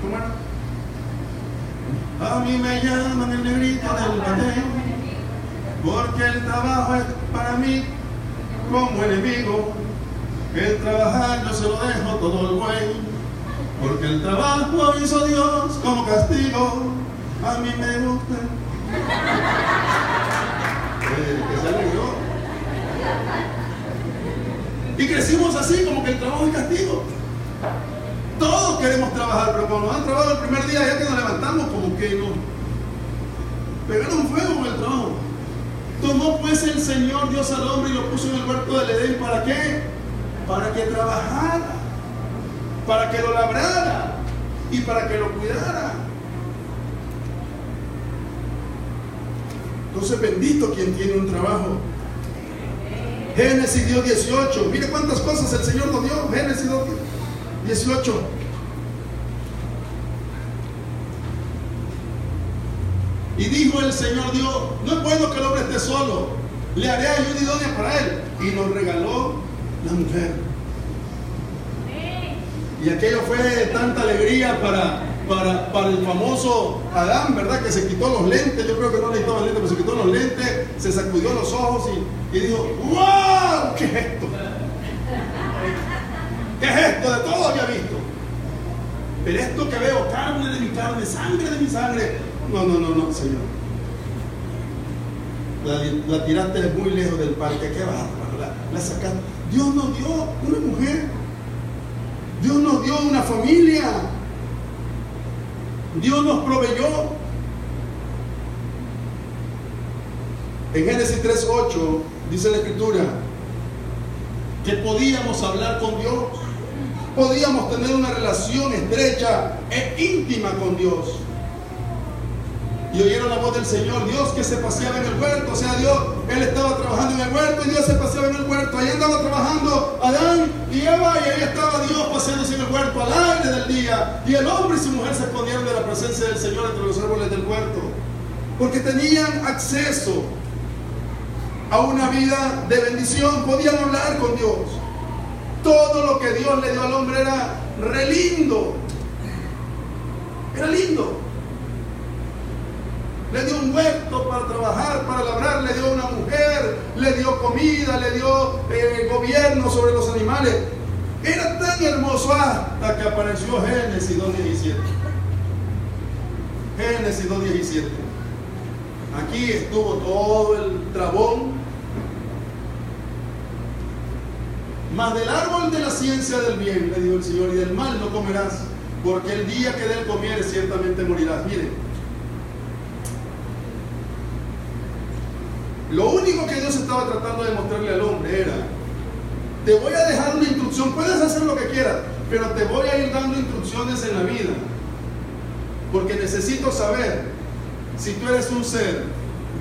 ¿Cómo era? A mí me llaman el negrito del batey, porque el trabajo es para mí como enemigo. El trabajar yo se lo dejo todo el güey, porque el trabajo hizo Dios como castigo. A mí me gusta. Que se alegró. Y crecimos así, como que el trabajo es castigo. Todos queremos trabajar, pero cuando nos dan trabajo el primer día, ya que nos levantamos, como que nos pegaron fuego con el trabajo. Tomó pues el Señor Dios al hombre y lo puso en el huerto del Edén. ¿Para qué? Para que trabajara, para que lo labrara y para que lo cuidara. Entonces, bendito quien tiene un trabajo. Génesis dio 18. Mire cuántas cosas el Señor nos dio. Génesis 18. Y dijo el Señor Dios: no es bueno que el hombre esté solo, le haré ayuda idónea para él. Y nos regaló la mujer. Y aquello fue tanta alegría para el famoso Adán, ¿verdad? Que se quitó los lentes. Yo creo que no necesitaba lentes, pero se quitó los lentes, se sacudió los ojos y dijo: ¡wow! ¿Qué es esto? ¿Qué es esto? De todo había visto. Pero esto que veo, carne de mi carne, sangre de mi sangre. No, Señor. La tiraste muy lejos del parque. Qué bárbaro. La sacaste. Dios nos dio una mujer. Dios nos dio una familia. Dios nos proveyó. En Génesis 3:8 dice la Escritura que podíamos hablar con Dios, podíamos tener una relación estrecha e íntima con Dios. Y oyeron la voz del Señor, Dios que se paseaba en el huerto. O sea, Dios, Él estaba trabajando en el huerto y Dios se paseaba en el huerto. Ahí andaba trabajando Adán y Eva, y ahí estaba Dios paseándose en el huerto al aire del día. Y el hombre y su mujer se escondieron de la presencia del Señor entre los árboles del huerto, porque tenían acceso a una vida de bendición. Podían hablar con Dios. Todo lo que Dios le dio al hombre era re lindo. Era lindo. Le dio un huerto para trabajar, para labrar, le dio una mujer, le dio comida, le dio gobierno sobre los animales. Era tan hermoso hasta que apareció Génesis 2:17. Génesis 2:17. Aquí estuvo todo el trabón. Mas del árbol de la ciencia del bien, le dijo el Señor, y del mal no comerás, porque el día que de él comieres ciertamente morirás. Miren, lo único que Dios estaba tratando de mostrarle al hombre era: te voy a dejar una instrucción, puedes hacer lo que quieras, pero te voy a ir dando instrucciones en la vida, porque necesito saber si tú eres un ser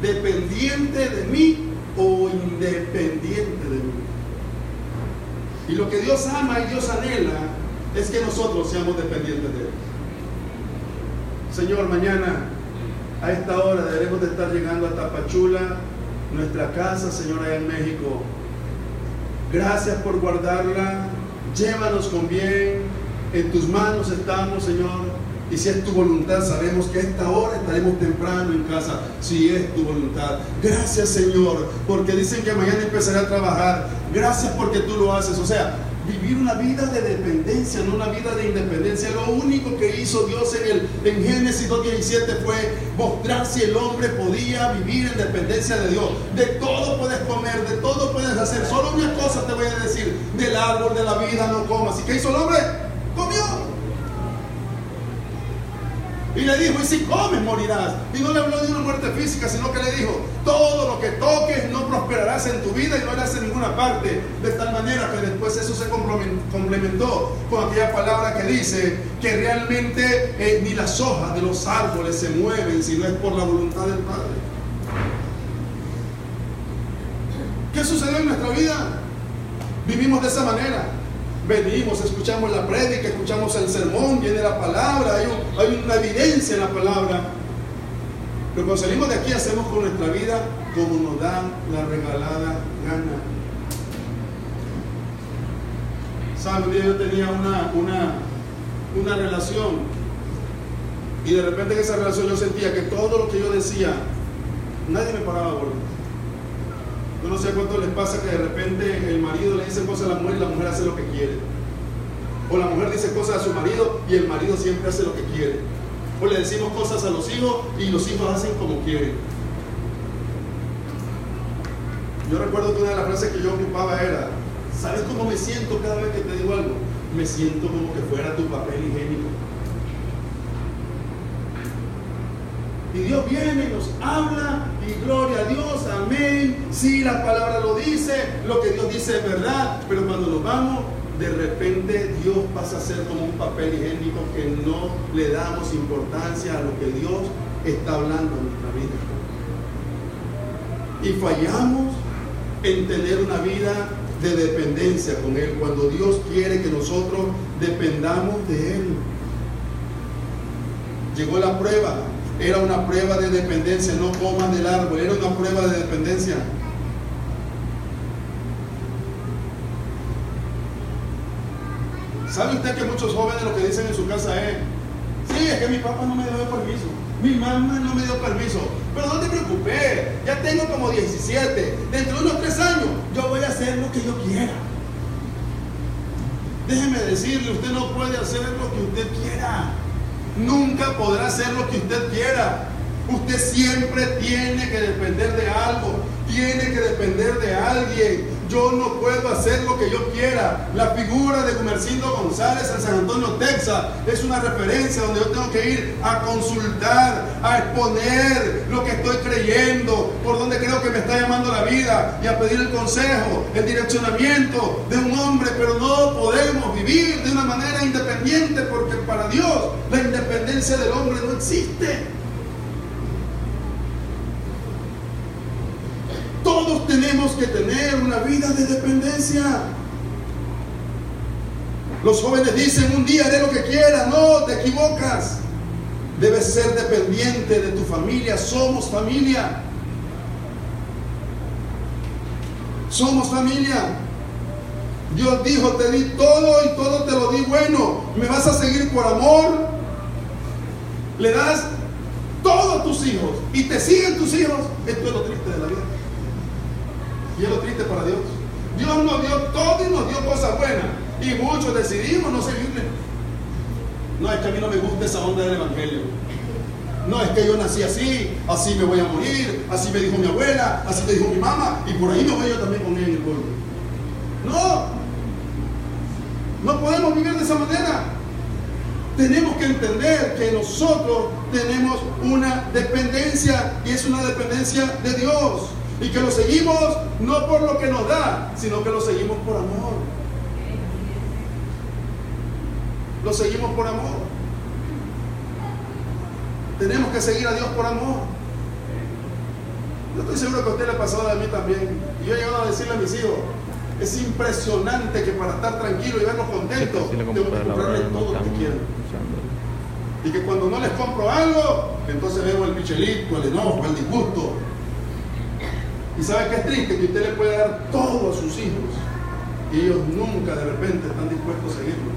dependiente de mí o independiente de mí. Y lo que Dios ama y Dios anhela es que nosotros seamos dependientes de Él. Señor, mañana a esta hora debemos de estar llegando a Tapachula, nuestra casa, Señor, allá en México. Gracias por guardarla. Llévanos con bien. En tus manos estamos, Señor. Y si es tu voluntad, sabemos que a esta hora estaremos temprano en casa, si es tu voluntad. Gracias, Señor, porque dicen que mañana empezaré a trabajar. Gracias porque tú lo haces. O sea, vivir una vida de dependencia, no una vida de independencia. Lo único que hizo Dios en Génesis 2:17 fue mostrar si el hombre podía vivir en dependencia de Dios. De todo puedes comer, de todo puedes hacer. Solo una cosa te voy a decir: del árbol de la vida no comas. ¿Y qué hizo el hombre? Comió. Y le dijo, y si comes morirás. Y no le habló de una muerte física, sino que le dijo, todo lo que toques no prosperarás en tu vida y no irás en ninguna parte. De tal manera que después eso se complementó con aquella palabra que dice que realmente ni las hojas de los árboles se mueven, sino es por la voluntad del Padre. ¿Qué sucedió en nuestra vida? Vivimos de esa manera. Venimos, escuchamos la prédica, escuchamos el sermón, viene la palabra, hay una evidencia en la palabra. Pero cuando salimos de aquí hacemos con nuestra vida como nos da la regalada gana. ¿Sabe? Un día yo tenía una relación y de repente en esa relación yo sentía que todo lo que yo decía, nadie me paraba bola. Yo no sé cuánto les pasa que de repente el marido le dice cosas a la mujer y la mujer hace lo que quiere. O la mujer dice cosas a su marido y el marido siempre hace lo que quiere. O le decimos cosas a los hijos y los hijos hacen como quieren. Yo recuerdo que una de las frases que yo ocupaba era: ¿sabes cómo me siento cada vez que te digo algo? Me siento como que fuera tu papel higiénico. Y Dios viene y nos habla y gloria a Dios, amén. Sí, la palabra lo dice, lo que Dios dice es verdad, pero cuando nos vamos, de repente Dios pasa a ser como un papel higiénico que no le damos importancia a lo que Dios está hablando en nuestra vida. Y fallamos en tener una vida de dependencia con Él, cuando Dios quiere que nosotros dependamos de Él. Llegó la prueba. Era una prueba de dependencia, no coman del árbol, era una prueba de dependencia. ¿Sabe usted que muchos jóvenes lo que dicen en su casa es: sí, es que mi papá no me dio permiso, mi mamá no me dio permiso, pero no te preocupes, ya tengo como 17, dentro de unos 3 años yo voy a hacer lo que yo quiera? Déjeme decirle, usted no puede hacer lo que usted quiera. Nunca podrá hacer lo que usted quiera. Usted siempre tiene que depender de algo, tiene que depender de alguien. Yo no puedo hacer lo que yo quiera. La figura de Gumercindo González en San Antonio, Texas, es una referencia donde yo tengo que ir a consultar, a exponer lo que estoy creyendo, por donde creo que me está llamando la vida, y a pedir el consejo, el direccionamiento de un hombre. Pero no podemos vivir de una manera independiente, porque para Dios la independencia del hombre no existe. Todos tenemos que tener una vida de dependencia. Los jóvenes dicen: un día haré lo que quiera. No, te equivocas. Debes ser dependiente de tu familia. Somos familia. Somos familia. Dios dijo: te di todo y todo te lo di bueno. ¿Me vas a seguir por amor? Le das todo a tus hijos y te siguen tus hijos. Esto es lo triste de la vida. Y es lo triste para Dios. Dios nos dio todo y nos dio cosas buenas. Y muchos decidimos no seguirle. No, es que a mí no me gusta esa onda del evangelio. No, es que yo nací así, así me voy a morir, así me dijo mi abuela, así me dijo mi mamá, y por ahí me voy yo también con ella en el pueblo. No podemos vivir de esa manera. Tenemos que entender que nosotros tenemos una dependencia, y es una dependencia de Dios. Y que lo seguimos no por lo que nos da, sino que lo seguimos por amor. Lo seguimos por amor. Tenemos que seguir a Dios por amor. Yo estoy seguro que a usted le ha pasado a mí también. Y yo he llegado a decirle a mis hijos: es impresionante que para estar tranquilo y verlos contentos, tengo que comprarles todo lo que quieran. Y que cuando no les compro algo, entonces vemos el pichelito, el enojo, el disgusto. Y sabe que es triste que usted le puede dar todo a sus hijos y ellos nunca de repente están dispuestos a seguirlo,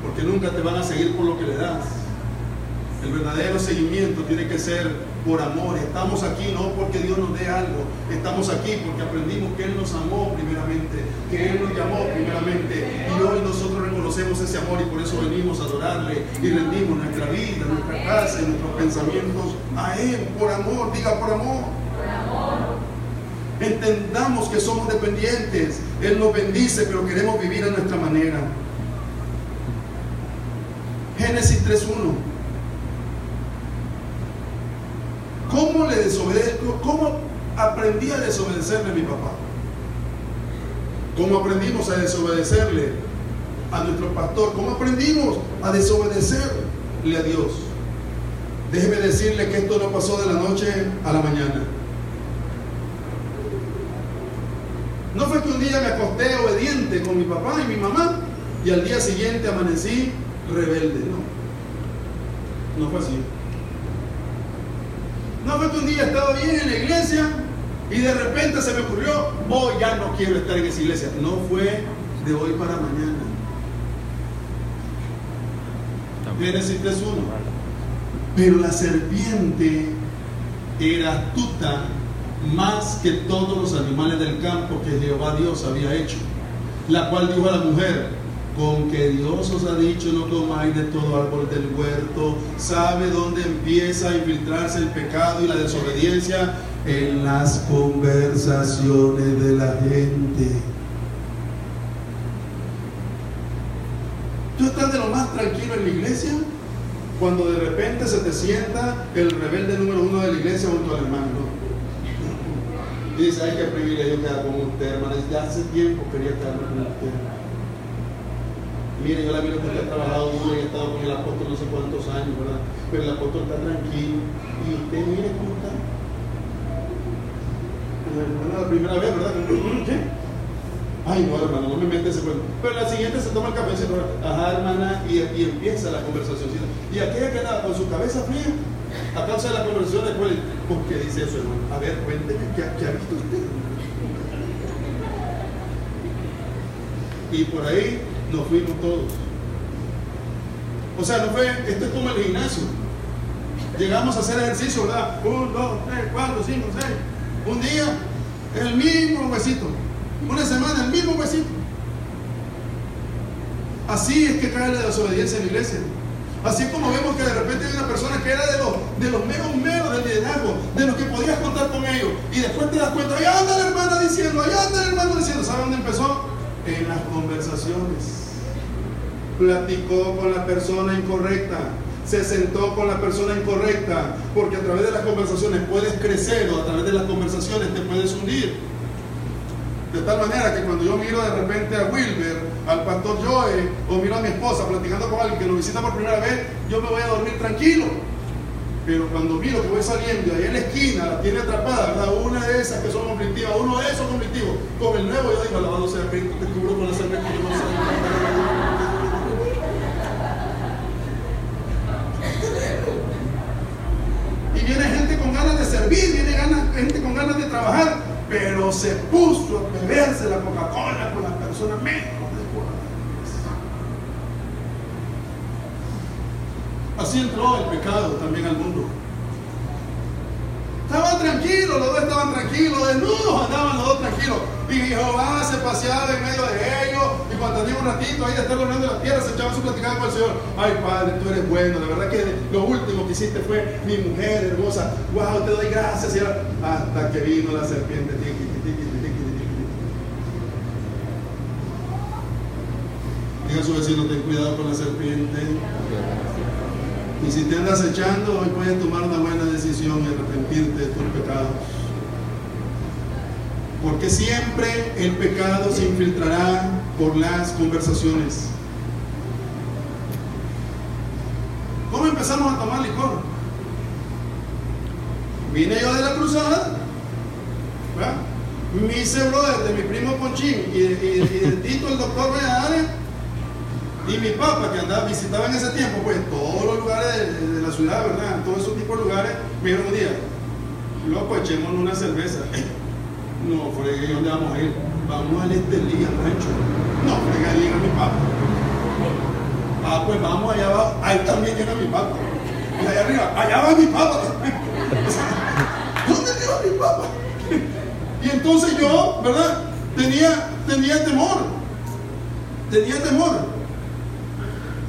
porque nunca te van a seguir por lo que le das. El verdadero seguimiento tiene que ser por amor. Estamos aquí no porque Dios nos dé algo, estamos aquí porque aprendimos que Él nos amó primeramente, que Él nos llamó primeramente, y hoy nosotros reconocemos ese amor, y por eso venimos a adorarle y rendimos nuestra vida, nuestra casa y nuestros pensamientos a Él, por amor. Diga: por amor. Entendamos que somos dependientes. Él nos bendice, pero queremos vivir a nuestra manera. Génesis 3:1. ¿Cómo le desobedezco? ¿Cómo aprendí a desobedecerle a mi papá? ¿Cómo aprendimos a desobedecerle a nuestro pastor? ¿Cómo aprendimos a desobedecerle a Dios? Déjeme decirle que esto no pasó de la noche a la mañana. No fue que un día me acosté obediente con mi papá y mi mamá y al día siguiente amanecí rebelde. No fue así. No fue que un día estaba bien en la iglesia y de repente se me ocurrió, hoy ya no quiero estar en esa iglesia. No fue de hoy para mañana. Génesis 3:1. Pero la serpiente era astuta más que todos los animales del campo que Jehová Dios había hecho, la cual dijo a la mujer: con que Dios os ha dicho no comáis de todo árbol del huerto. ¿Sabe dónde empieza a infiltrarse el pecado y la desobediencia? En las conversaciones de la gente. ¿Tú estás de lo más tranquilo en la iglesia? Cuando de repente se te sienta el rebelde número 1 de la iglesia junto al hermano, ¿no? Y dice: ay, qué privilegio quedar con usted, hermano. Ya hace tiempo quería quedarme con usted. Mire, yo la miro que usted ha trabajado duro y ha estado con el apóstol no sé cuántos años, ¿verdad? Pero el apóstol está tranquilo. Y usted mire cómo está. La primera vez, ¿verdad? ¿Qué? Ay, no, hermano, no me mete ese cuento. Pero la siguiente se toma el café y dice: ajá, hermana, y empieza la conversación. Y aquella que con su cabeza fría, a causa de la conversación, después, ¿por qué dice eso, hermano? A ver, cuénteme, ¿qué ha visto usted? Y por ahí nos fuimos todos. O sea, no fue, esto es como el gimnasio. Llegamos a hacer ejercicio, ¿verdad? 1, 2, 3, 4, 5, 6. Un día, el mismo huesito. Una semana, el mismo huesito. Así es que cae la desobediencia en la iglesia. Así como vemos que de repente hay una persona que era de los meros del liderazgo, de los que podías contar con ellos, y después te das cuenta: allá anda la hermana diciendo, allá anda el hermano diciendo. ¿Sabe dónde empezó? En las conversaciones. Platicó con la persona incorrecta, se sentó con la persona incorrecta, porque a través de las conversaciones puedes crecer, o a través de las conversaciones te puedes hundir. De tal manera que cuando yo miro de repente a Wilber, al pastor Joe, o miro a mi esposa platicando con alguien que lo visita por primera vez, yo me voy a dormir tranquilo. Pero cuando miro que voy saliendo y ahí en la esquina la tiene atrapada, ¿verdad? Una de esas que son conflictivas, uno de esos conflictivos, con el nuevo, yo digo: alabado sea Cristo, te cubro con la sangre que yo no sé. Y viene gente con ganas de servir, viene gente con ganas de trabajar, pero se puso a beberse la Coca-Cola con las personas menos adecuadas. Así entró el pecado también al mundo. Estaban tranquilos, los dos estaban tranquilos, desnudos andaban los dos tranquilos. Y Jehová se paseaba en medio de ellos, y cuando tenía un ratito ahí de estar orando en la tierra, se echaban su platicada con el Señor. Ay, Padre, tú eres bueno, la verdad que lo último que hiciste fue mi mujer hermosa. Wow, te doy gracias, Señor. Hasta que vino la serpiente. Diga a su vecino: ten cuidado con la serpiente. Y si te andas echando, hoy puedes tomar una buena decisión y arrepentirte de tus pecados. Porque siempre el pecado se infiltrará por las conversaciones. ¿Cómo empezamos a tomar licor? Vine yo de la cruzada, ¿verdad? Me hice brother de mi primo Ponchín y de Tito, el doctor Reales, y mi papá, que visitaba en ese tiempo, pues todos los lugares de la ciudad, ¿verdad? Todos esos tipos de lugares. Me dijeron un día: loco, echémonos una cerveza. No, fregué, ¿dónde vamos a ir? Vamos al Estelí, al rancho. No, fregué, llega mi papá. Ah, pues vamos allá abajo. Ahí también llega mi papá. Y allá arriba, allá va mi papá. ¿Dónde llega mi papá? Y entonces yo, ¿verdad? Tenía temor. Tenía temor.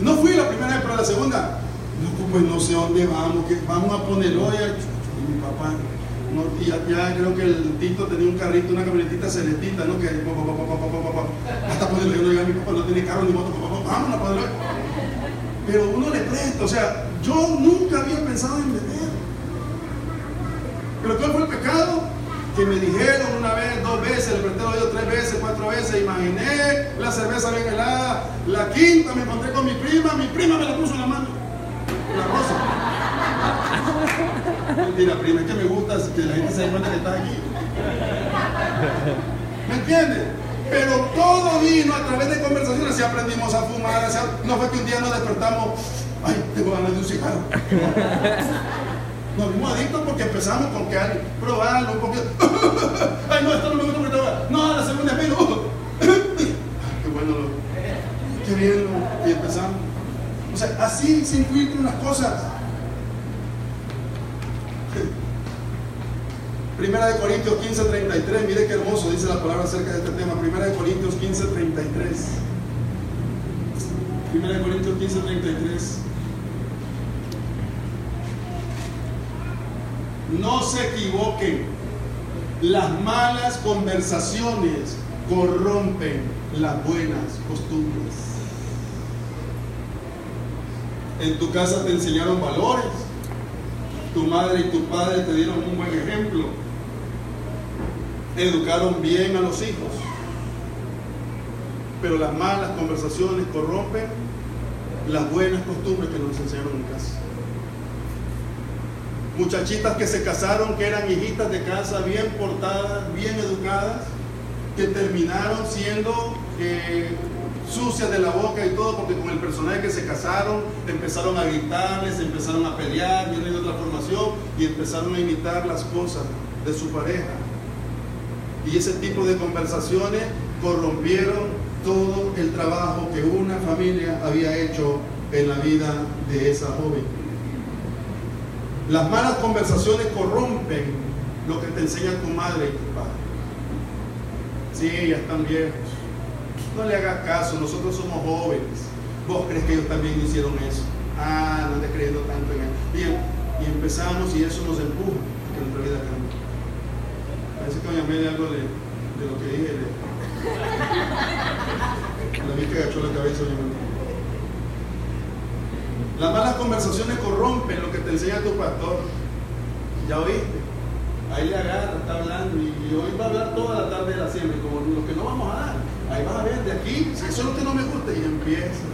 No fui la primera vez, pero la segunda, no, pues no sé dónde vamos, que vamos a ponerlo allá. Y mi papá, no, y ya creo que el Tito tenía un carrito, una camionetita celestita, ¿no? Que hasta ponerlo, yo no llega, mi papá no tiene carro ni moto, vamos a ponerlo. Pero uno le presta, o sea, yo nunca había pensado en beber. ¿Pero cuál fue el pecado? Que me dijeron una vez, 2 veces, le presté el oído 3 veces, 4 veces, imaginé la cerveza bien helada. La quinta me encontré con mi prima me la puso en la mano. La rosa. Mentira, prima, es que me gusta que la gente se dé cuenta que estás aquí. ¿Me entiendes? Pero todo vino a través de conversaciones. Si aprendimos a fumar, no fue que un día nos despertamos, ay, tengo ganas de un cigarro. Nos vimos adictos porque empezamos con que hay, probarlo un poquito. Ay, no, esto no me gusta porque no, la segunda es menos. Qué bueno, qué bien, y empezamos. O sea, así se infiltran las cosas. Primera de Corintios 15:33, mire qué hermoso dice la palabra acerca de este tema. Primera de Corintios 15:33. Primera de Corintios 15:33. No se equivoquen, las malas conversaciones corrompen las buenas costumbres. En tu casa te enseñaron valores, tu madre y tu padre te dieron un buen ejemplo, educaron bien a los hijos, pero las malas conversaciones corrompen las buenas costumbres que nos enseñaron en casa. Muchachitas que se casaron, que eran hijitas de casa, bien portadas, bien educadas, que terminaron siendo sucias de la boca y todo, porque con el personaje que se casaron empezaron a gritarles, empezaron a pelear, vienen de otra formación y empezaron a imitar las cosas de su pareja. Y ese tipo de conversaciones corrompieron todo el trabajo que una familia había hecho en la vida de esa joven. Las malas conversaciones corrompen lo que te enseña tu madre y tu padre. Sí, ya están viejos. No le hagas caso, nosotros somos jóvenes. ¿Vos crees que ellos también hicieron eso? Ah, no andes creyendo tanto en él. Bien, y empezamos y eso nos empuja a que nuestra vida cambie. Parece que doña Amelia algo de lo que dije. La vi que agachó la cabeza, doña Amelia. Las malas conversaciones corrompen lo que te enseña tu pastor. ¿Ya oíste? Ahí le agarra, está hablando y hoy va a hablar toda la tarde de la siembra, como lo que no vamos a dar. Ahí vas a ver de aquí, si eso es lo que no me gusta, y empieza.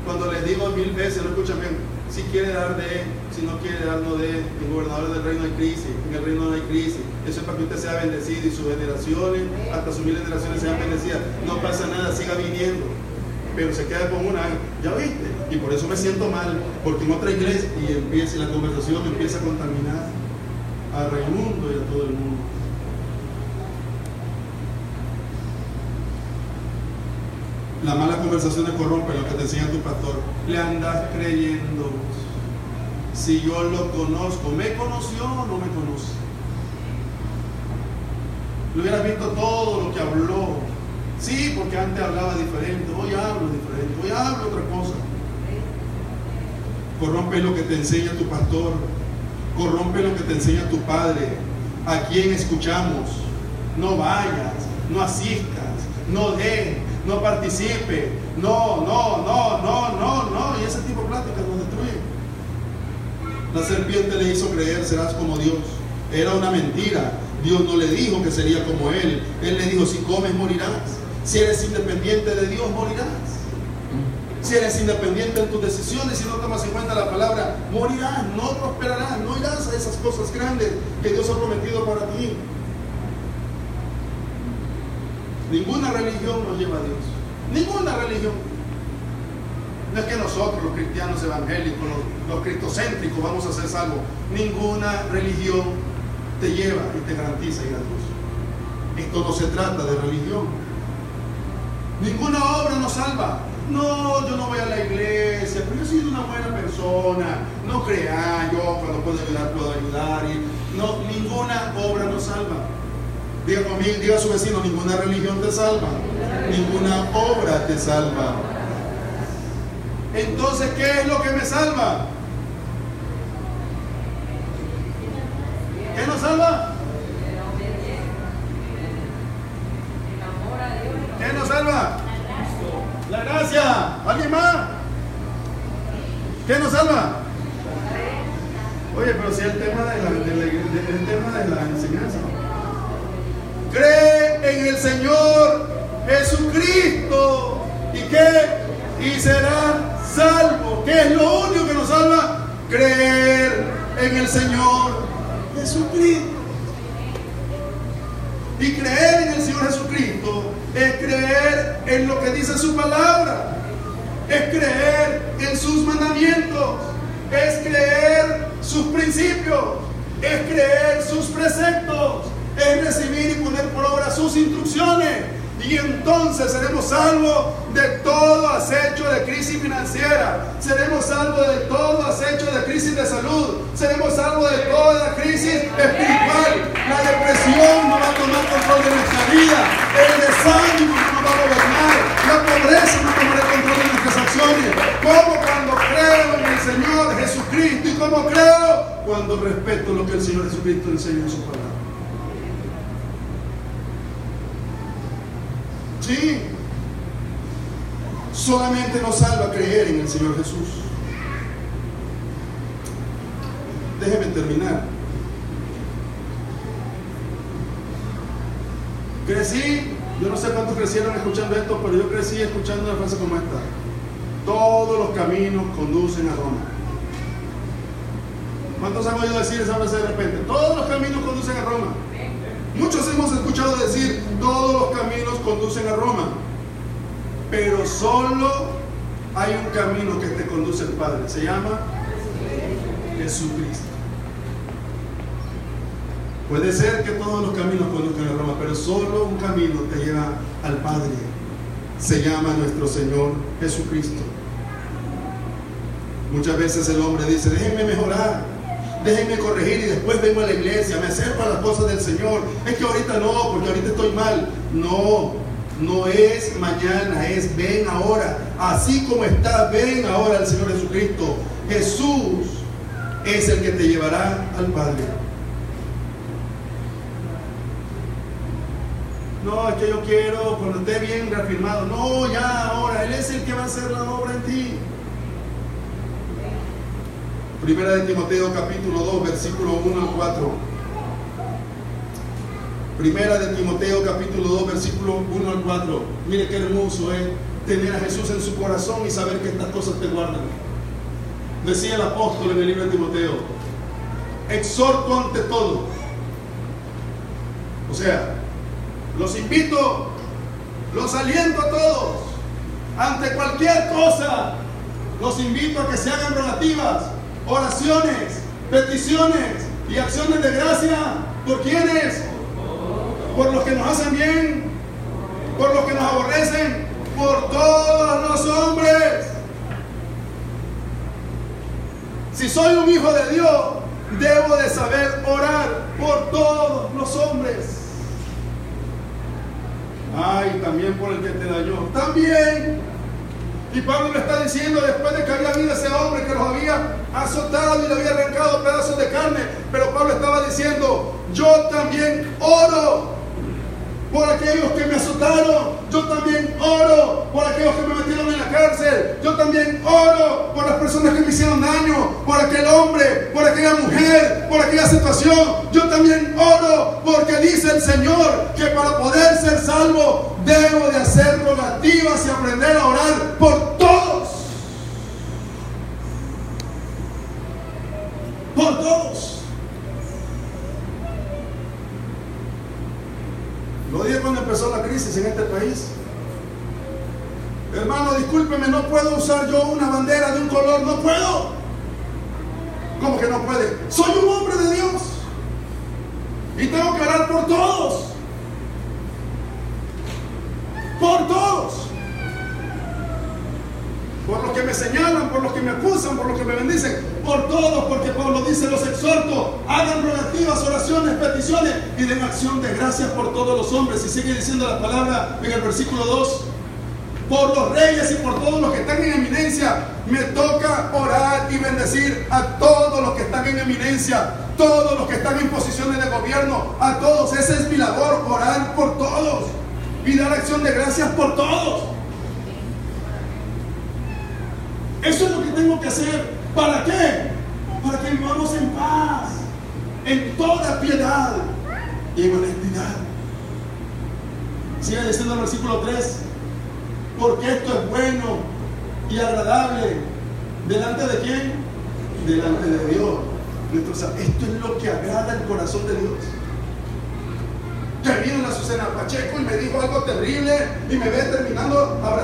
Cuando les digo 1000 veces, no escuchan bien, si quiere dar de, si no quiere dar no de. En gobernadores del reino hay crisis, en el reino no hay crisis. Eso es para que usted sea bendecido y sus generaciones, hasta sus 1000 generaciones sean bendecidas. No pasa nada, siga viniendo. Pero se queda con una, ¿ya viste? Y por eso me siento mal, porque en otra iglesia, y empieza la conversación empieza a contaminar a Raimundo y a todo el mundo. Las malas conversaciones corrompen lo que te enseña tu pastor. Le andas creyendo. Si yo lo conozco, ¿me conoció o no me conoce? Lo hubieras visto todo lo que habló. Sí, porque antes hablaba diferente, hoy hablo diferente, hoy hablo otra cosa. Corrompe lo que te enseña tu pastor, corrompe lo que te enseña tu padre. ¿A quién escuchamos? No vayas, no asistas, no des, no participe, no, y ese tipo de pláticas nos destruyen. La serpiente le hizo creer, serás como Dios. Era una mentira. Dios no le dijo que sería como Él. Él le dijo, si comes morirás. Si eres independiente de Dios, morirás. Si eres independiente en tus decisiones, si no tomas en cuenta la palabra, morirás, no prosperarás, no irás a esas cosas grandes que Dios ha prometido para ti. Ninguna religión nos lleva a Dios. Ninguna religión. No es que nosotros, los cristianos evangélicos, los cristocéntricos, vamos a hacer salvo. Ninguna religión te lleva y te garantiza ir a Dios. Esto no se trata de religión. Ninguna obra nos salva. No, yo no voy a la iglesia, pero yo soy una buena persona. No crea, yo cuando puedo ayudar, puedo ayudar. No, ninguna obra nos salva. Diga conmigo, diga a su vecino, ninguna religión te salva. Ninguna obra te salva. Entonces, ¿qué es lo que me salva? ¿Qué nos salva? ¿Qué nos salva? La gracia. ¿Alguien más? ¿Qué nos salva? Oye, pero si es el tema de la enseñanza. Cree en el Señor Jesucristo. ¿Y qué? Y será salvo. ¿Qué es lo único que nos salva? Creer en el Señor Jesucristo. Y creer en el Señor Jesucristo es creer en lo que dice su palabra, es creer en sus mandamientos, es creer sus principios, es creer sus preceptos, es recibir y poner por obra sus instrucciones. Y entonces seremos salvos de todo acecho de crisis financiera, seremos salvos de todo acecho de crisis de salud, seremos salvos de toda crisis espiritual. La depresión no va a tomar control de nuestra vida, el desánimo no nos va a gobernar, la pobreza no tomará control de nuestras acciones. ¿Cómo? Cuando creo en el Señor Jesucristo. ¿Y cómo creo? Cuando respeto lo que el Señor Jesucristo enseña en su palabra. Sí, solamente nos salva creer en el Señor Jesús. Déjeme terminar. Crecí, yo no sé cuántos crecieron escuchando esto, pero yo crecí escuchando una frase como esta: todos los caminos conducen a Roma. ¿Cuántos han oído decir esa frase de repente? Todos los caminos conducen a Roma. Muchos hemos escuchado decir, todos los caminos conducen a Roma, pero solo hay un camino que te conduce al Padre, se llama Jesucristo. Puede ser que todos los caminos conduzcan a Roma, pero solo un camino te lleva al Padre, se llama nuestro Señor Jesucristo. Muchas veces el hombre dice, déjenme mejorar, déjenme corregir y después vengo a la iglesia, me acerco a las cosas del Señor. Es que ahorita no, porque ahorita estoy mal. No es mañana, es ven ahora. Así como está, ven ahora al Señor Jesucristo. Jesús es el que te llevará al Padre. No, es que yo quiero cuando esté bien reafirmado. No, ya ahora, Él es el que va a hacer la obra en ti. Primera de Timoteo capítulo 2 versículo 1 al 4. Primera de Timoteo capítulo 2 versículo 1 al 4. Mire qué hermoso es tener a Jesús en su corazón y saber que estas cosas te guardan. Decía el apóstol en el libro de Timoteo: exhorto ante todo. O sea, los invito, los aliento a todos, ante cualquier cosa, los invito a que se hagan relativas oraciones, peticiones y acciones de gracia. ¿Por quiénes? Por los que nos hacen bien, por los que nos aborrecen, por todos los hombres. Si soy un hijo de Dios, debo de saber orar por todos los hombres. Ay, también por el que te dañó. También. Y Pablo le está diciendo, después de que había habido ese hombre que los había azotado y le había arrancado pedazos de carne, pero Pablo estaba diciendo, yo también oro por aquellos que me azotaron, yo también oro por aquellos que me metieron en la cárcel, yo también oro por las personas que me hicieron daño, por aquel hombre, por aquella mujer, por aquella situación. Yo también oro porque dice el Señor que para poder ser salvo debo de hacer rogativas y aprender a orar por todos. Por todos. Lo dije cuando empezó la crisis en este país. Hermano, discúlpeme, no puedo usar yo una bandera de un color, no puedo. ¿Cómo que no puede? Soy un hombre de Dios y tengo que orar por todos. Por todos. Por los que me señalan, por los que me acusan, por los que me bendicen, por todos, porque Pablo dice, los exhorto, hagan rogativas, oraciones, peticiones y den acción de gracias por todos los hombres. Y sigue diciendo la palabra en el versículo 2, por los reyes y por todos los que están en eminencia, me toca orar y bendecir a todos los que están en eminencia, todos los que están en posiciones de gobierno, a todos. Esa es mi labor, orar por todos y dar acción de gracias por todos. Eso es lo que tengo que hacer. ¿Para qué? Para que vivamos en paz. y en honestidad. Sigue diciendo el versículo 3, porque esto es bueno y agradable. ¿Delante de quién? Delante de Dios. Esto es lo que agrada el corazón de Dios. Que vino la Azucena Pacheco y me dijo algo terrible y me ve terminando abrazando.